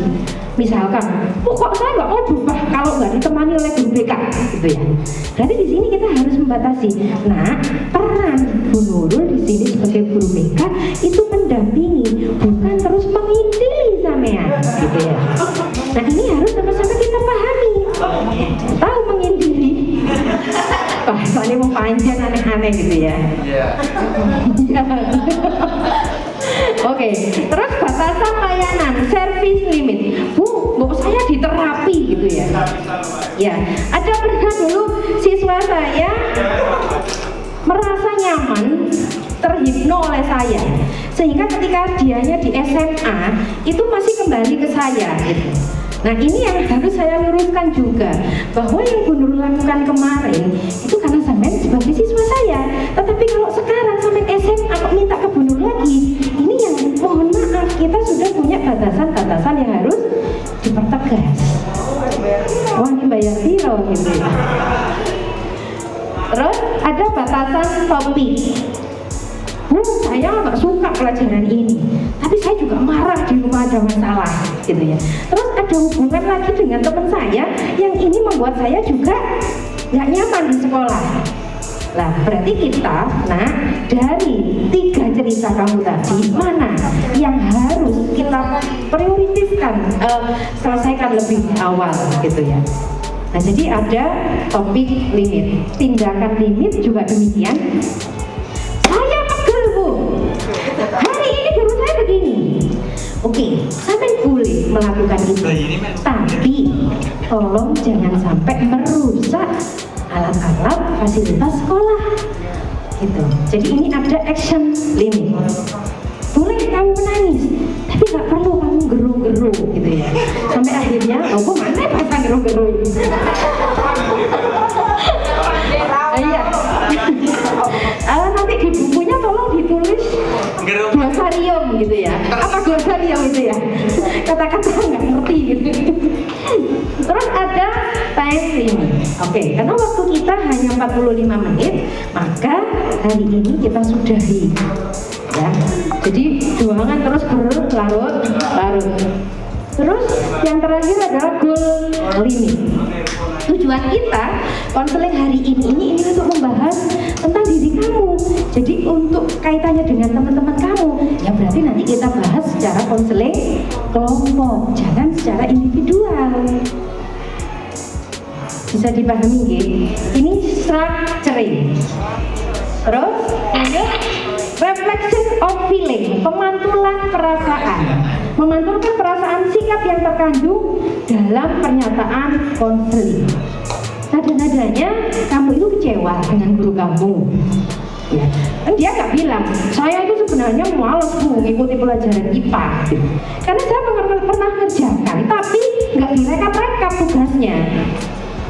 Misalkan, kok saya nggak mau berubah kalau nggak ditemani oleh guru BK, gitu ya. Berarti di sini kita harus membatasi. Nah, peran Bu Nurul di sini sebagai guru BK itu mendampingi, bukan terus mengintili sampean, gitu ya. Nah ini harus sama-sama kita pahami. Tahu mengintili? Wah, soalnya mau panjang aneh-aneh gitu ya. Oke, terus batasan layanan, service limit. Bu, saya di terapi gitu ya. Ya, ada pernah dulu siswa saya merasa nyaman, terhipno oleh saya, sehingga ketika dianya di SMA itu masih kembali ke saya gitu. Nah ini yang harus saya luruskan juga, bahwa yang Bu Nurul lakukan kemarin itu karena sampean sebagai siswa saya, tetapi kalau sekarang sampean SMA kok minta ke Bu Nurul lagi, ini yang mohon maaf, kita sudah punya batasan-batasan yang harus dipertegas. Wah ini bayar piro gitu. Terus ada batasan topik. Saya nggak suka pelajaran ini, tapi saya juga marah di rumah, ada masalah gitu ya. Terus ada hubungan lagi dengan teman saya yang ini membuat saya juga nggak nyaman di sekolah. Lah berarti kita, nah dari 3 cerita kamu tadi, mana yang harus kita prioritaskan, selesaikan lebih awal gitu ya. Nah jadi ada topik limit, tindakan limit juga demikian. Saya pegel Bu, hari ini guru saya begini. Oke, sampai boleh melakukan itu, tapi tolong jangan sampai merusak alat-alat fasilitas sekolah gitu. Jadi ini ada action limit. Boleh kamu menangis, tapi nggak perlu kamu geru-geru gitu ya. Sampai akhirnya, oh kok mana pasang geru-geru ini? Iya. Nanti di bukunya tolong ditulis glosarium gitu ya. Apa glosarium itu ya? Kata-kata nggak ngerti gitu. Terus ada time limit. Oke, karena waktu kita hanya 45 menit, maka hari ini kita sudahi. Ya, jadi jualan terus berlarut-larut. Terus yang terakhir adalah goal limit. Tujuan kita konseling hari ini untuk membahas tentang diri kamu. Jadi untuk kaitannya dengan teman-teman kamu, ya berarti nanti kita bahas secara konseling kelompok, jangan secara individual. Bisa dipahami nggih? Ini structuring. Terus lanjut, reflection of feeling, pemantulan perasaan. Memantulkan perasaan sikap yang terkandung dalam pernyataan konseling. Nada-nadanya kamu itu kecewa dengan guru kamu. Ya, dia nggak bilang, saya itu sebenarnya males Bu mengikuti pelajaran IPA gitu. Karena saya pernah kerjakan, tapi nggak direkap-rekap tugasnya.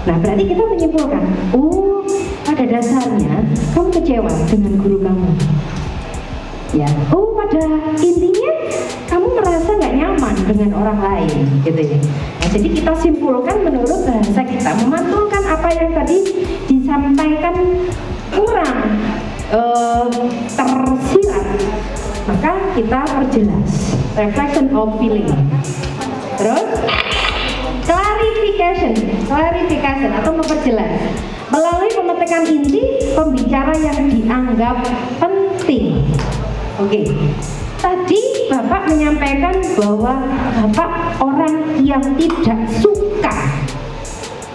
Nah, berarti kita menyimpulkan, oh, pada dasarnya kamu kecewa dengan guru kamu. Ya, oh, pada intinya kamu merasa nggak nyaman dengan orang lain, gitu ya. Nah, jadi kita simpulkan menurut bahasa kita, memantulkan apa yang tadi disampaikan kurang tersirat, maka kita perjelas, reflection of feeling. Terus clarification atau memperjelas melalui pemetikan inti pembicara yang dianggap penting. Oke, tadi Bapak menyampaikan bahwa Bapak orang yang tidak suka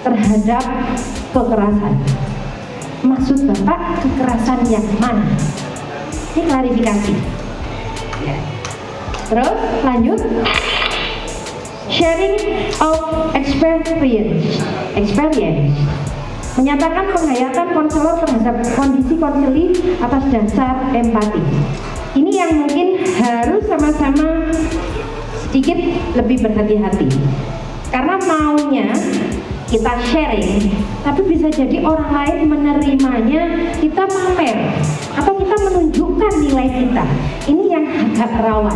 terhadap kekerasan. Maksud Bapak kekerasan yang mana? Ini klarifikasi. Ya. Terus lanjut, sharing of experience. Menyatakan penghayatan konselor terhadap kondisi konseli atas dasar empati. Ini yang mungkin harus sama-sama sedikit lebih berhati-hati. Karena maunya kita sharing, tapi bisa jadi orang lain menerimanya kita pamer atau kita menunjukkan nilai kita. Ini yang agak rawan.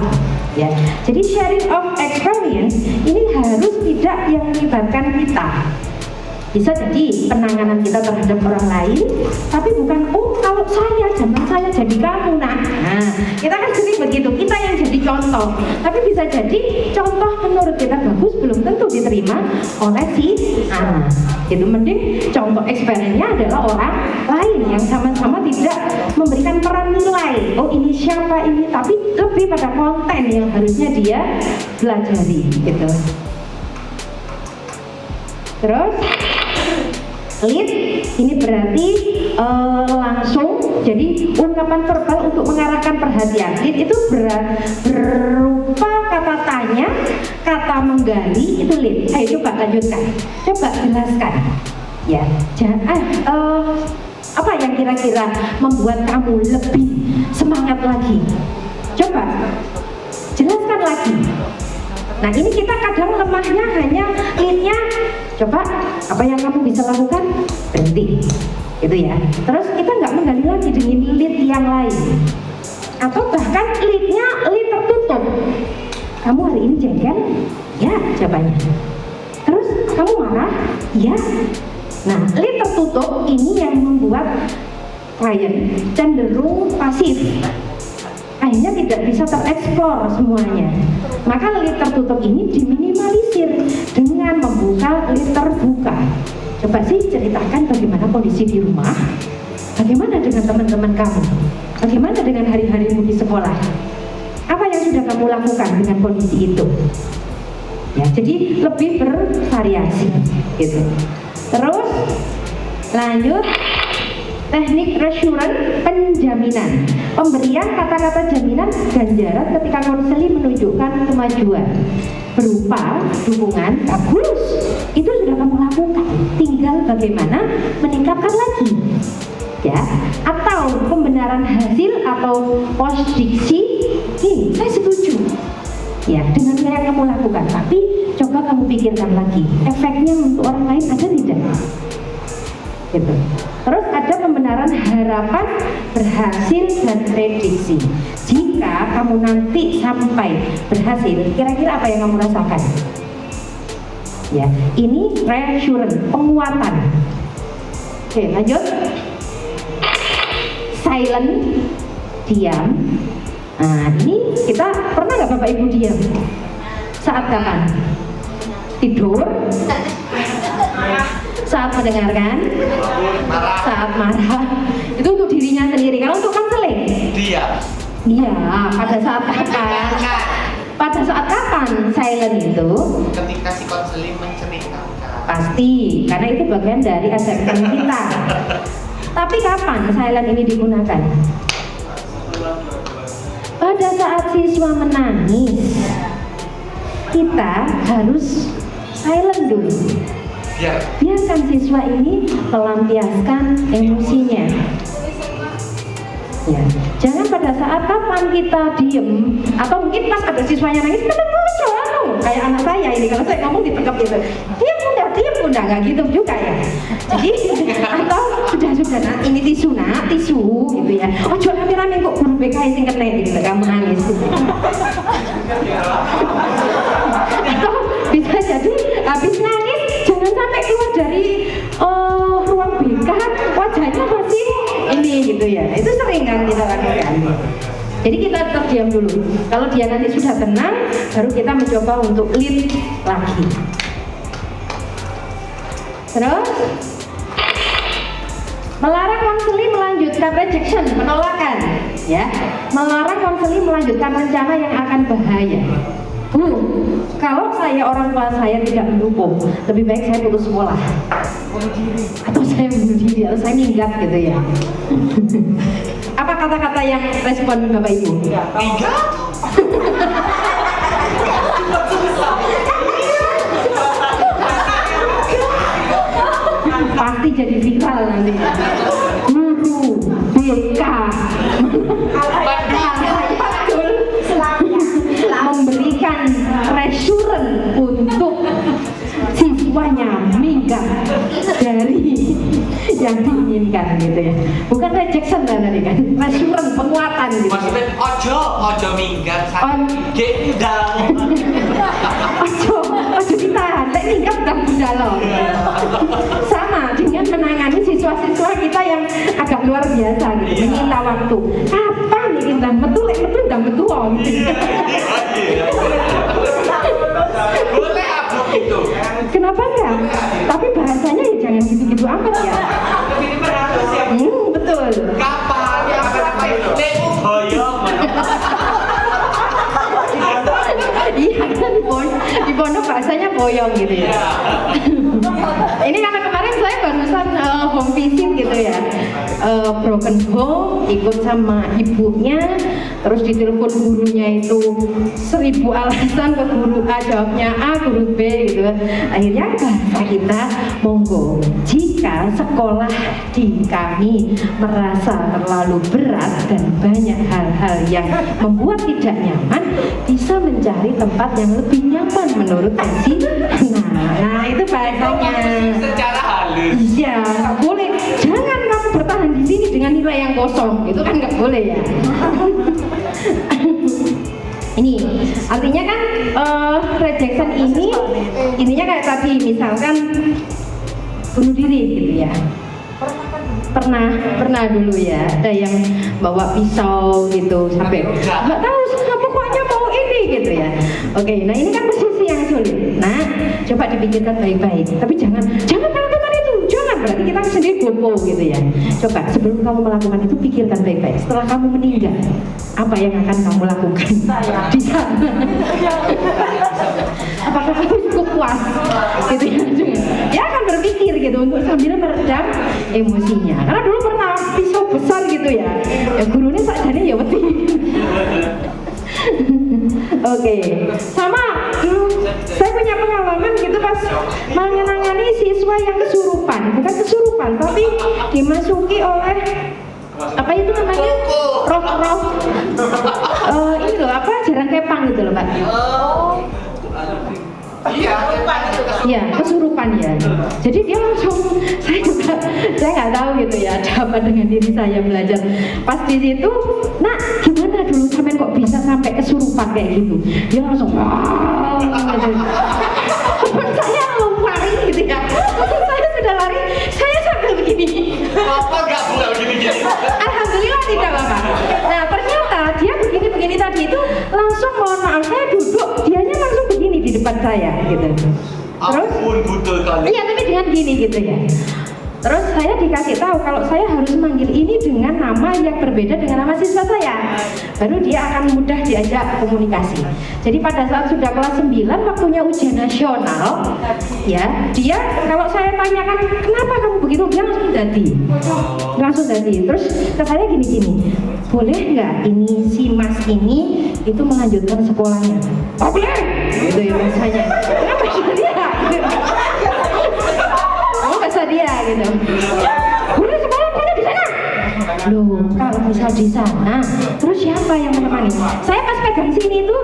Ya, jadi sharing of experience ini harus tidak yang melibatkan kita. Bisa jadi penanganan kita terhadap orang lain, tapi bukan, oh kalau saya, zaman saya jadi kamu, nah kita kan sering begitu, kita yang jadi contoh. Tapi bisa jadi contoh menurut kita bagus, belum tentu diterima oleh si anak. Itu mending contoh experience-nya adalah orang lain yang sama-sama tidak memberikan peran nilai. Oh ini siapa ini, tapi lebih pada konten yang harusnya dia pelajari gitu. Terus lead ini berarti langsung, jadi ungkapan verbal untuk mengarahkan perhatian. Lead itu berupa kata tanya, kata menggali, itu lead. Ayo coba lanjutkan, coba jelaskan. Ya, apa yang kira-kira membuat kamu lebih semangat lagi? Coba jelaskan lagi. Nah ini kita kadang lemahnya hanya lead-nya. Coba apa yang kamu bisa lakukan, berhenti gitu ya. Terus kita nggak menggali lagi dengan lead yang lain, atau bahkan lead-nya lead tertutup. Kamu hari ini jengkel? Ya jawabannya. Terus kamu marah? Ya. Nah lead tertutup ini yang membuat klien cenderung pasif, akhirnya tidak bisa tereksplor semuanya. Maka lead tertutup ini diminimalisir dengan membuka lead terbuka. Coba sih ceritakan bagaimana kondisi di rumah, bagaimana dengan teman-teman kamu, bagaimana dengan hari-harimu di sekolah. Apa yang sudah kamu lakukan dengan kondisi itu? Ya, jadi lebih bervariasi gitu. Terus lanjut, teknik reassurance, penjaminan, pemberian kata-kata jaminan ganjaran ketika konseli menunjukkan kemajuan berupa dukungan bagus, itu sudah kamu lakukan, tinggal bagaimana meningkatkan lagi, ya. Atau pembenaran hasil atau posdiksi, saya setuju, ya, dengan yang kamu lakukan, tapi coba kamu pikirkan lagi, efeknya untuk orang lain ada tidak? Gitu. Terus ada pembenaran harapan, berhasil, dan prediksi. Jika kamu nanti sampai berhasil, kira-kira apa yang kamu rasakan? Ya, ini reassurance, penguatan. Oke, lanjut. Silent, diam. Nah, ini kita pernah nggak Bapak Ibu diam? Saat kapan? Tidur? Saat mendengarkan? Saat marah? Itu untuk dirinya sendiri. Kalau untuk konseling? Iya, pada saat kapan? Pada saat kapan silent itu? Ketika si konseling menceritakan. Pasti, karena itu bagian dari assessment kita. Tapi kapan silent ini digunakan? Pada saat siswa menangis, kita harus silent dulu. Biarkan siswa ini melampiaskan emosinya. Ya, jangan pada saat kapan kita diem, atau mungkin pas ada siswanya nangis, kita ngomong, kayak anak saya ini, kalau saya ngomong ditekap gitu, diam bunda, nggak gitu juga ya. Jadi, atau sudah, nah, ini tisu gitu ya. Oh, jual rame-rame kok guru BK sing kena gitu, kamu nangis. Atau bisa jadi habis nangis, jangan sampai keluar dari ruang BK, wajahnya masih ini gitu ya. Itu sering kan kita lakukan. Jadi kita tetap diam dulu. Kalau dia nanti sudah tenang, baru kita mencoba untuk lead lagi. Terus melarang konseli melanjutkan rejection, penolakan, ya. Melarang konseli melanjutkan rencana yang akan bahaya. Kalau orang tua saya tidak mendukung, lebih baik saya putus sekolah, atau saya bunuh diri, atau saya minggat gitu ya. Apa kata-kata yang respon Bapak Ibu? Minggat? Pasti jadi viral nanti. Guru BK memberikan reassurance untuk siswanya minggat dari yang diinginkan gitu ya. Bukan rejection lah tadi kan, reassurance, penguatan gitu. Maksudnya ojo minggat ojo ditahan, lek minggat udah bunda loh. Sama dengan menangani siswa-siswa kita yang agak luar biasa gitu, menyita waktu. Kapan nih kita metu dan metu gitu. Boleh aku gitu. Kenapa enggak? Tapi bahasanya ya jangan gitu-gitu amat ya. Betul. Kapan? Iya kan di pondok bahasanya boyong gitu ya. Ini karena kemarin saya barusan home visit gitu ya, broken home, ikut sama ibunya, terus ditelepon gurunya itu 1000 alasan, ke guru A jawabnya A, guru B gitu. Akhirnya bahasa kita monggo, jika sekolah di kami merasa terlalu berat dan banyak hal-hal yang membuat tidak nyaman, bisa mencari tempat yang lebih nyaman menurut Esi. Nah itu bahasanya. Secara halus. Iya, nggak boleh. Jangan kamu bertahan di sini dengan nilai yang kosong. Itu kan nggak boleh ya. Ini artinya kan rejection ini intinya kayak tadi, misalkan bunuh diri gitu ya. Pernah dulu ya, ada yang bawa pisau gitu sampai nggak tahu pokoknya mau ini gitu ya. Oke, nah ini kan posisi yang sulit. Nah, coba dipikirkan baik-baik. Tapi jangan melakukan itu. berarti kita sendiri gopo gitu ya. Coba sebelum kamu melakukan itu pikirkan baik-baik. Setelah kamu meninggal, apa yang akan kamu lakukan di sana? Apakah kamu cukup puas gitu ya? Dia akan berpikir gitu untuk sambil meredam emosinya. Karena dulu pernah pisau besar gitu ya. Ya gurunya sakjane ya wedi. Oke, sama saya punya pengalaman gitu pas menangani siswa yang kesurupan, bukan kesurupan tapi dimasuki oleh apa itu namanya roh ini loh apa jarang kepang gitu loh Mbak. Iya, kesurupan ya. Jadi dia langsung, saya nggak tahu gitu ya, ada apa dengan diri saya belajar. Pas di situ, nak gimana dulu sampai kok bisa sampai kesurupan kayak gitu? Dia langsung, wow, gitu. Saya lari gitu ya. Saya sudah lari, saya sambil begini. Apa nggak boleh begini? Alhamdulillah tidak Bapak. Nah ternyata dia begini tadi itu langsung mohon maaf saya duduk, dianya langsung begini di depan saya gitu. Terus? Ampun budal kali. Iya tapi dengan gini gitu ya. Terus saya dikasih tahu kalau saya harus manggil ini dengan nama yang berbeda dengan nama siswa saya. Baru dia akan mudah diajak komunikasi. Jadi pada saat sudah kelas 9 waktunya ujian nasional, ya dia kalau saya tanyakan kenapa kamu begitu, dia langsung jadi. Terus ke saya gini-gini, boleh nggak ini si Mas ini itu melanjutkan sekolahnya? Oh boleh, gitu ya rasanya. Kenapa dia? Dia gitu. Boleh sekolah mana di sana? Loh, kalau misal di sana, terus siapa yang menemani? Saya pas pegang sini itu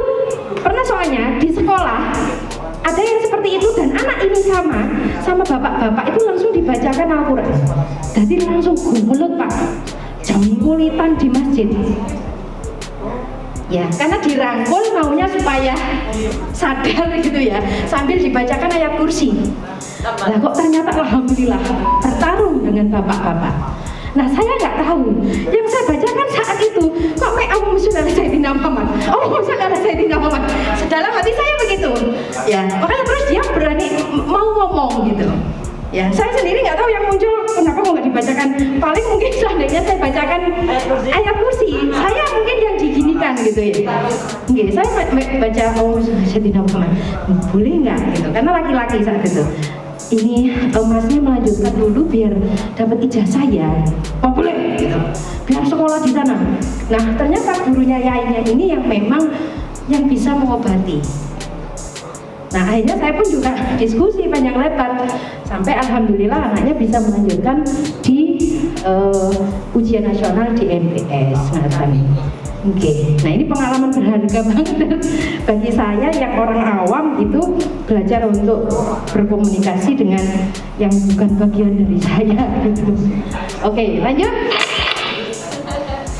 pernah soalnya di sekolah ada yang seperti itu dan anak ini sama bapak-bapak itu langsung dibacakan Al-Quran. Jadi langsung gumelut Pak, jangkulitan di masjid. Ya, karena dirangkul maunya supaya sadar gitu ya, sambil dibacakan ayat kursi. Lah kok ternyata alhamdulillah bertarung dengan bapak-bapak. Nah saya nggak tahu, yang saya bacakan saat itu kok Allahumma sholli ala sayyidina Muhammad, Allahumma sholli ala sayyidina Muhammad. Sedalam hati saya begitu. Ya, makanya terus dia berani mau ngomong gitu. Ya, saya sendiri nggak tahu yang muncul kenapa mau nggak dibacakan. Paling mungkin seandainya saya bacakan ayat kursi, saya mungkin yang diginikan gitu ya. Oke, saya baca Sayyidina Muhammad, boleh nggak gitu? Karena laki-laki saat itu. Ini masnya melanjutkan dulu biar dapat ijazah ya. Oh boleh, gitu. Biar sekolah di sana. Nah ternyata gurunya Yainya ini yang memang yang bisa mengobati. Nah akhirnya saya pun juga diskusi panjang lebar sampai alhamdulillah anaknya bisa melanjutkan di ujian nasional di MTS. Oke, nah ini pengalaman berharga banget bagi saya yang orang awam itu belajar untuk berkomunikasi dengan yang bukan bagian dari saya gitu. Oke, lanjut.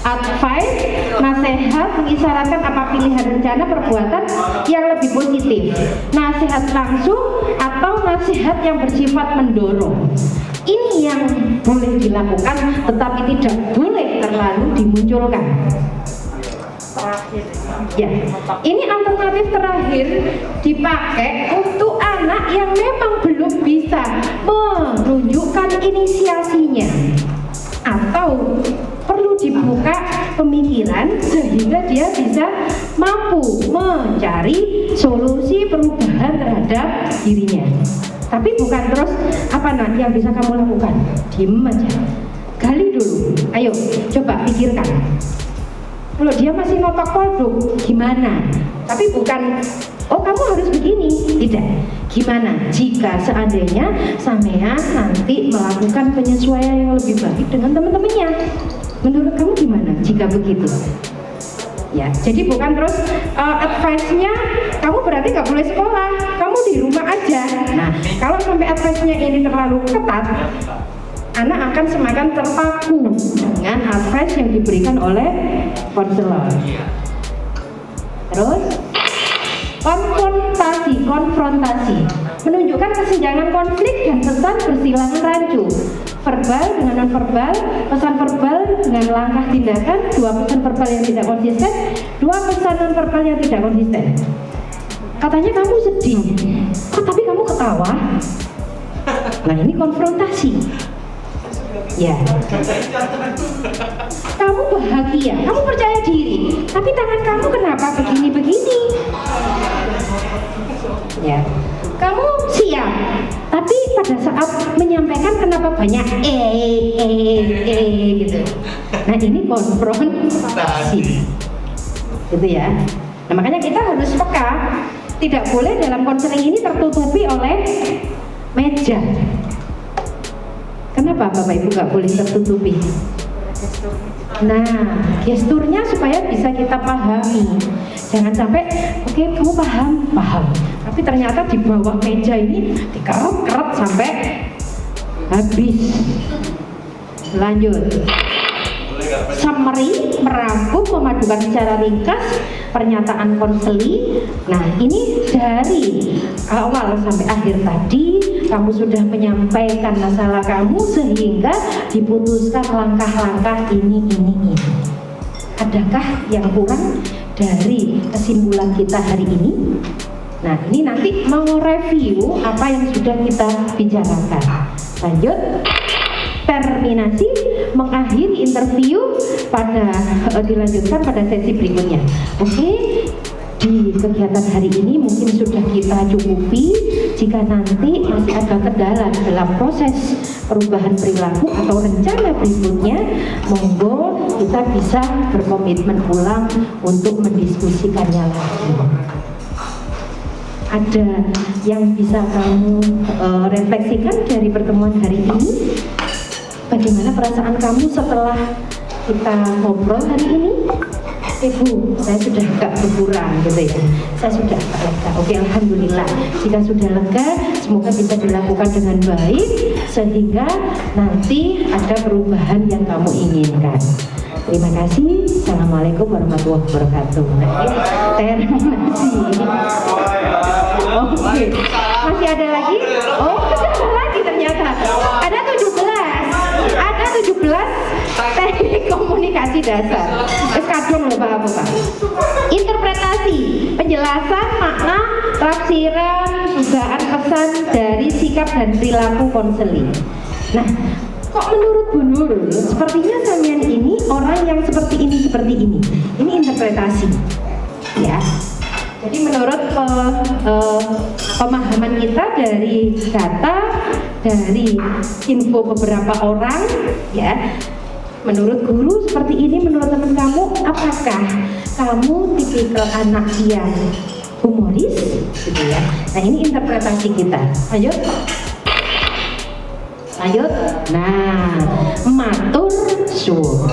Advice, nasihat mengisyaratkan apa pilihan rencana perbuatan yang lebih positif. Nasihat langsung atau nasihat yang bersifat mendorong. Ini yang boleh dilakukan tetapi tidak boleh terlalu dimunculkan. Ya, ini alternatif terakhir dipakai untuk anak yang memang belum bisa menunjukkan inisiasinya atau perlu dibuka pemikiran sehingga dia bisa mampu mencari solusi perubahan terhadap dirinya. Tapi bukan terus apa nanti yang bisa kamu lakukan, diem aja, gali dulu, ayo coba pikirkan. Kalau dia masih notok produk, gimana? Tapi bukan, oh kamu harus begini, tidak. Gimana jika seandainya sampean nanti melakukan penyesuaian yang lebih baik dengan teman-temannya? Menurut kamu gimana jika begitu? Ya, jadi bukan terus advice-nya kamu berarti nggak boleh sekolah, kamu di rumah aja. Nah, kalau sampai advice-nya ini terlalu ketat, anak akan semakin terpaku dengan advice yang diberikan oleh konselor. Terus konfrontasi menunjukkan kesenjangan konflik dan pesan bersilangan rancu, verbal dengan non verbal, pesan verbal dengan langkah tindakan, dua pesan verbal yang tidak konsisten, dua pesan non verbal yang tidak konsisten. Katanya kamu sedih, tapi kamu ketawa. Nah ini konfrontasi. Ya. Kamu bahagia, kamu percaya diri, tapi tangan kamu kenapa begini-begini? Ya. Kamu siap, tapi pada saat menyampaikan kenapa banyak gitu. Nah ini konfrontasi, gitu ya. Nah makanya kita harus peka, tidak boleh dalam konseling ini tertutupi oleh meja. Kenapa Bapak Ibu nggak boleh tertutupi? Nah, gesturnya supaya bisa kita pahami. Jangan sampai, oke, kamu paham, tapi ternyata di bawah meja ini dikeret-keret sampai habis. Lanjut. Summary, merangkum, memadukan secara ringkas pernyataan konseling. Nah, ini dari awal sampai akhir tadi kamu sudah menyampaikan masalah kamu sehingga diputuskan langkah-langkah ini. Adakah yang kurang dari kesimpulan kita hari ini? Nah, ini nanti mau review apa yang sudah kita bicarakan. Lanjut. Terminasi, mengakhiri interview dilanjutkan pada sesi berikutnya. Oke, di kegiatan hari ini mungkin sudah kita cukupi. Jika nanti masih ada kendala dalam proses perubahan perilaku atau rencana berikutnya, monggo kita bisa berkomitmen ulang untuk mendiskusikannya lagi. Ada yang bisa kamu refleksikan dari pertemuan hari ini? Bagaimana perasaan kamu setelah kita ngobrol hari ini? Ibu, saya sudah agak berkurang gitu ya. Saya sudah agak lega. Oke, alhamdulillah. Jika sudah lega, semoga bisa dilakukan dengan baik sehingga nanti ada perubahan yang kamu inginkan. Terima kasih. Assalamualaikum warahmatullahi wabarakatuh. Terminasi. Oke. Masih ada lagi? Oh, ada lagi ternyata. Ada 17 teknik komunikasi dasar. Kadung loh Pak. Interpretasi, penjelasan makna, tafsiran, dugaan pesan dari sikap dan perilaku konseling. Nah, kok menurut Bu Nurul, sepertinya sampean ini orang yang seperti ini. Ini interpretasi, ya. Jadi menurut pemahaman kita dari data, dari info beberapa orang, ya, menurut guru seperti ini, menurut teman kamu, apakah kamu tipikal anak yang humoris, gitu ya? Nah ini interpretasi kita. Lanjut. Nah, matur suwun.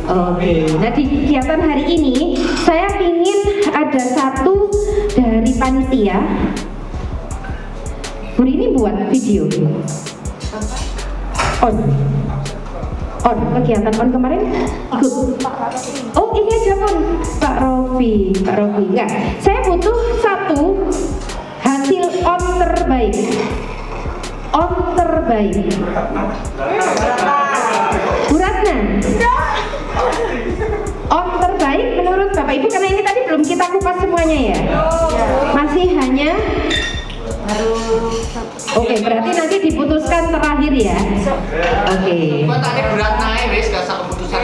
Oke. Nah di kegiatan hari ini saya ingin ada satu dari panitia. Bu ini buat video. On kegiatan on kemarin ikut. Oh ini aja on Pak Robi enggak. Saya butuh satu hasil on terbaik. Bu Ratna. On terbaik menurut Bapak Ibu, karena ini tadi belum kita kupas semuanya ya. Masih hanya Oke, berarti nanti diputuskan terakhir ya. Oke. Tadi berat naik, wes gak usah keputusan.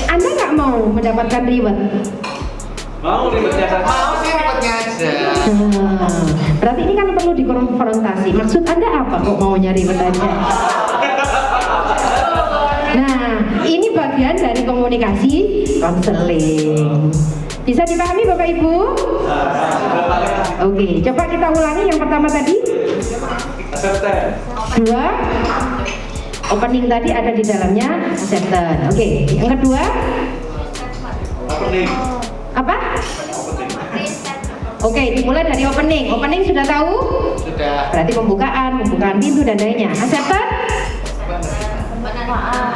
Anda nggak mau mendapatkan reward? Mau ribetnya saja. Mau sih ribetnya aja. Berarti ini kan perlu dikonfrontasi. Maksud Anda apa kok maunya ribet aja? Nah, ini bagian dari komunikasi konseling. Bisa dipahami Bapak Ibu? Oke, coba kita ulangi yang pertama tadi. 2. Opening tadi ada di dalamnya acceptance. Oke, yang kedua. Apa? Oke, dimulai dari opening. Opening sudah tahu? Sudah. Berarti pembukaan pintu dan lainnya. Acceptance?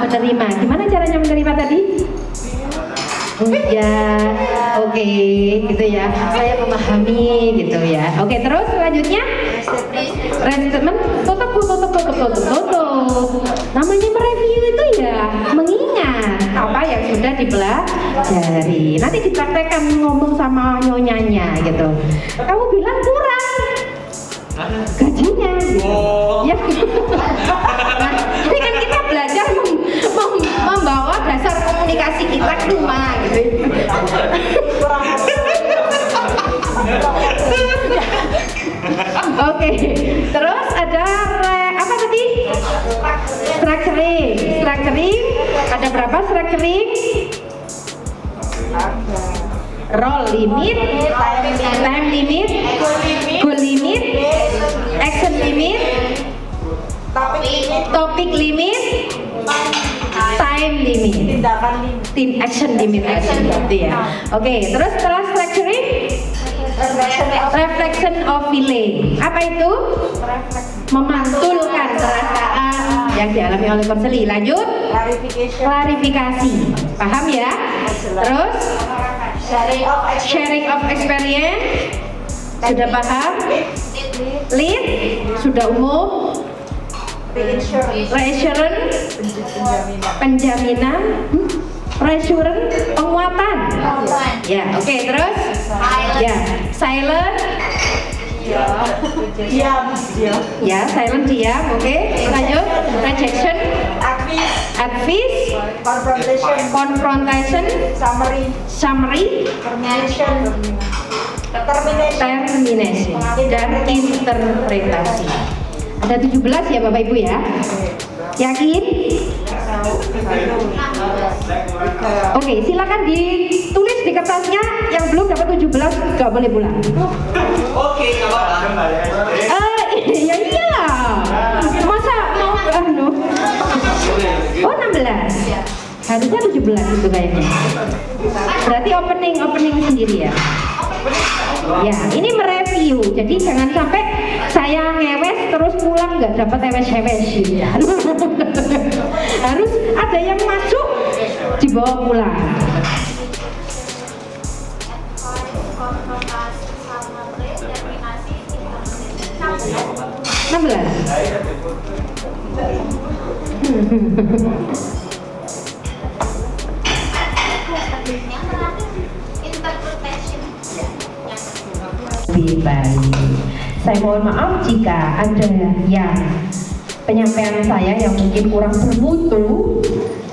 Menerima. Gimana caranya menerima tadi? Ya, oke, gitu ya. Saya memahami, gitu ya. Oke, terus selanjutnya restatement. Tutup. Namanya mereview itu ya mengingat apa yang sudah dipelajari. Nanti dipraktekkan ngomong sama nyonyanya gitu. Kamu bilang kurang. gajinya. Ya. Nah, ini kan kita belajar membawa dasar komunikasi kita ke rumah gitu. Oke, terus ada apa tadi? Structuring. Ada berapa structuring? Role limit, time limit, goal limit, action limit, topic limit, time limit, action limit gitu ya. Oke, terus setelah structuring, reflection of feeling. Apa itu? Memantulkan perasaan yang dialami oleh konseli. Lanjut, klarifikasi. Paham ya? Terus sharing of experience. Sudah paham? Lead sudah umum. Reassurance penjaminan. Reassurance penguatan. Ya, oke, terus ya, silent ya, silent diam. Oke, lanjut. Rejection, advice, confrontation, summary, termination, dan interpretasi. Ada 17 ya Bapak Ibu ya? Yakin? Oke, silakan ditulis di kertasnya. Yang belum dapat 17 nggak boleh pulang. Oke, Ya iyalah. Masa mau Oh 16. Harusnya 17 itu kayaknya. Berarti opening sendiri ya. Ya, ini mereview. Jadi jangan sampai saya ngewes terus pulang nggak dapat ewes-ewes gitu ya. Harus ada yang masuk dibawa pulang. Lebih baik. Saya mohon maaf jika ada yang penyampaian saya yang mungkin kurang bermutu.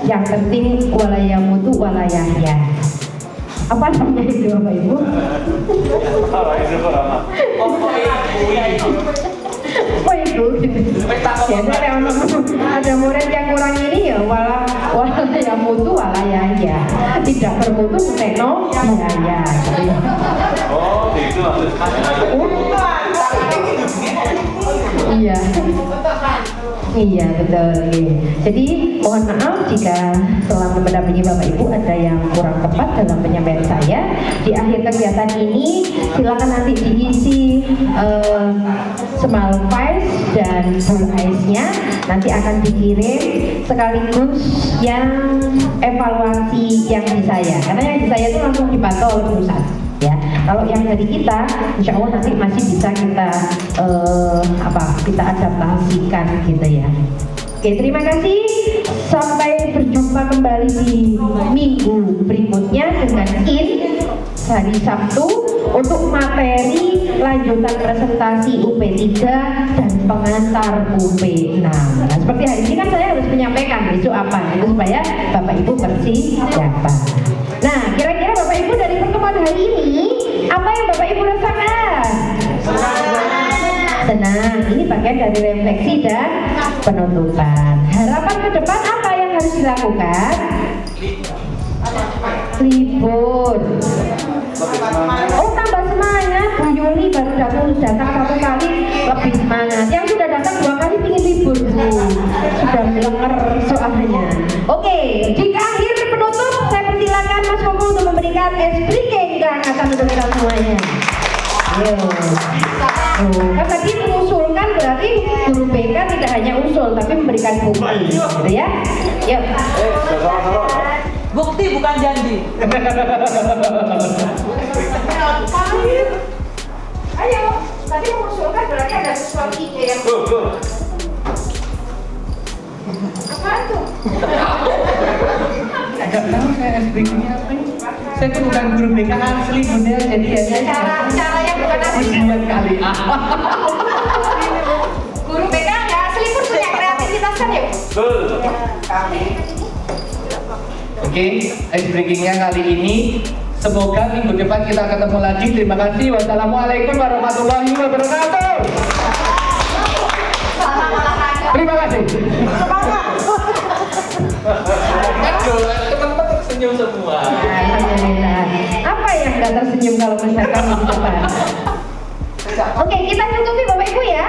Yang penting walaya mutu walayahya. Apa namanya itu Bapak Ibu? Oh itu. Biasanya ada murid yang kurang ini ya walaya mutu walayahya. Tidak bermutu tekno ya. Oh, itu Iya betul. Jadi mohon maaf jika selama mendampingi Bapak Ibu ada yang kurang tepat dalam penyampaian saya. Di akhir kegiatan ini silakan nanti diisi small face dan blue eyes-nya. Nanti akan dikirim sekaligus yang evaluasi yang di saya. Karena yang di saya itu langsung dipantau oleh pusat. Ya, kalau yang dari kita, insya Allah nanti masih bisa kita kita adaptasikan gitu ya. Oke, terima kasih. Sampai berjumpa kembali di minggu berikutnya dengan hari Sabtu untuk materi lanjutan presentasi UP3 dan pengantar UP6. Nah, seperti hari ini kan saya harus menyampaikan besok apa itu supaya Bapak Ibu persiapan. Nah, kira-kira Bapak Ibu dari pertemuan hari ini apa yang Bapak Ibu rasakan? Senang. Ini bagian dari refleksi dan penutupan. Harapan ke depan apa yang harus dilakukan? Libur. Oh, tambah semangat. Bu Yuli baru datang satu kali lebih semangat. Yang sudah datang 2 kali ingin libur, Bu. Sudah melenger soalnya. Oke, jika akhir penutup saya persilakan Mas Koko untuk memberikan speaking akan untuk kita semuanya. Kan tadi mengusulkan berarti guru BK tidak hanya usul tapi memberikan bukti, gitu ya. Yuk. Bukti bukan janji. Ayo, tadi mengusulkan berarti ada sesuatu ide yang apa itu? Agak tahu saya speakingnya apa ini. Saya tuh bukan guru BK asli model, jadi ya cara yang bukan asli. ujian kali. Oke, ice breakingnya kali ini. Semoga minggu depan kita ketemu lagi. Terima kasih. Wassalamualaikum warahmatullahi wabarakatuh. Terima kasih. Teman-teman tersenyum semua. Alhamdulillah. Apa yang nggak tersenyum kalau misalkan minggu depan? Oke, kita tutupi Bapak Ibu ya.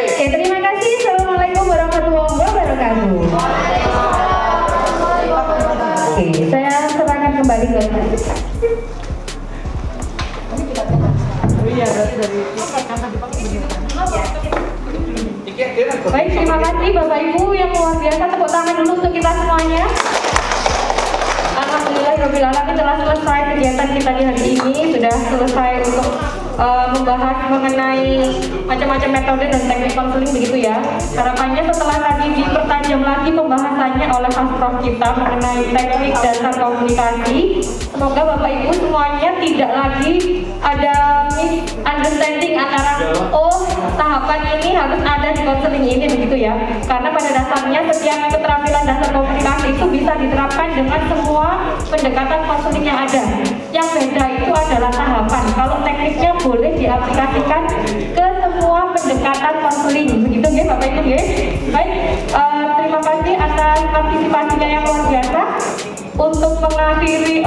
Oke, terima kasih. Assalamualaikum warahmatullahi wabarakatuh. Oke, saya serahkan kembali ke Baik, terima kasih Bapak Ibu yang luar biasa. Tepuk tangan dulu untuk kita semuanya. Alhamdulillahirrahmanirrahim, telah selesai kegiatan kita di hari ini. Sudah selesai untuk membahas mengenai macam-macam metode dan teknik konseling begitu ya. Harapannya setelah tadi dipertajam lagi pembahasannya oleh Prof kita mengenai teknik dasar komunikasi, semoga Bapak Ibu semuanya tidak lagi ada misunderstanding antara tahapan ini harus ada di konseling ini begitu ya. Karena pada dasarnya setiap keterampilan dasar komunikasi itu bisa diterapkan dengan semua pendekatan konseling yang ada. Yang beda itu adalah tahapan. Kalau tekniknya boleh diaplikasikan ke semua pendekatan konseling. Begitu ya Bapak Ibu ya. Baik, terima kasih atas partisipasinya yang luar biasa. Untuk mengakhiri,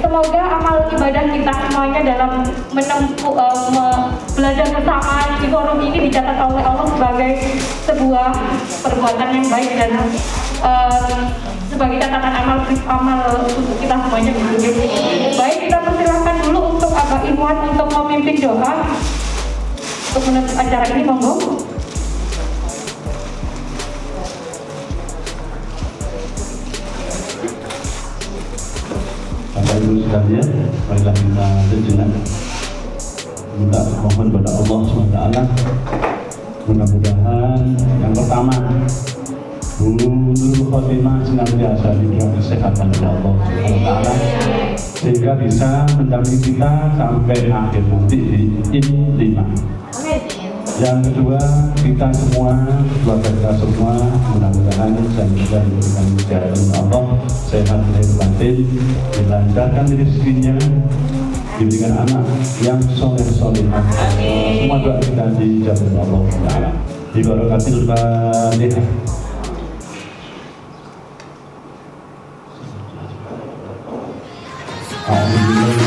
semoga amal ibadah kita semuanya dalam menempuh belajar bersama di forum ini dicatat oleh Allah sebagai sebuah perbuatan yang baik dan sebagai catatan amal untuk kita semuanya begitu. Baik, kita persilahkan dulu untuk Abah Ikhwan untuk memimpin doa untuk menutup acara ini, monggo. Bapak Ibu sekalian, marilah kita sejenak minta mohon kepada Allah SWT. Mudah-mudahan yang pertama Nurul Khotimah senantiasa diberikan kesehatan oleh Allah SWT sehingga bisa mendampingi kita sampai akhir nanti di In 5. Yang kedua, kita semua, keluarga kita semua, mudah-mudahan dan juga diberikan kesehatan oleh Allah, sehat lahir batin, dilancarkan rezekinya, diberikan anak yang soleh-solehah. Semua doa kita dijawab oleh Allah Taala. Bi barakatil Fatihah. Amin.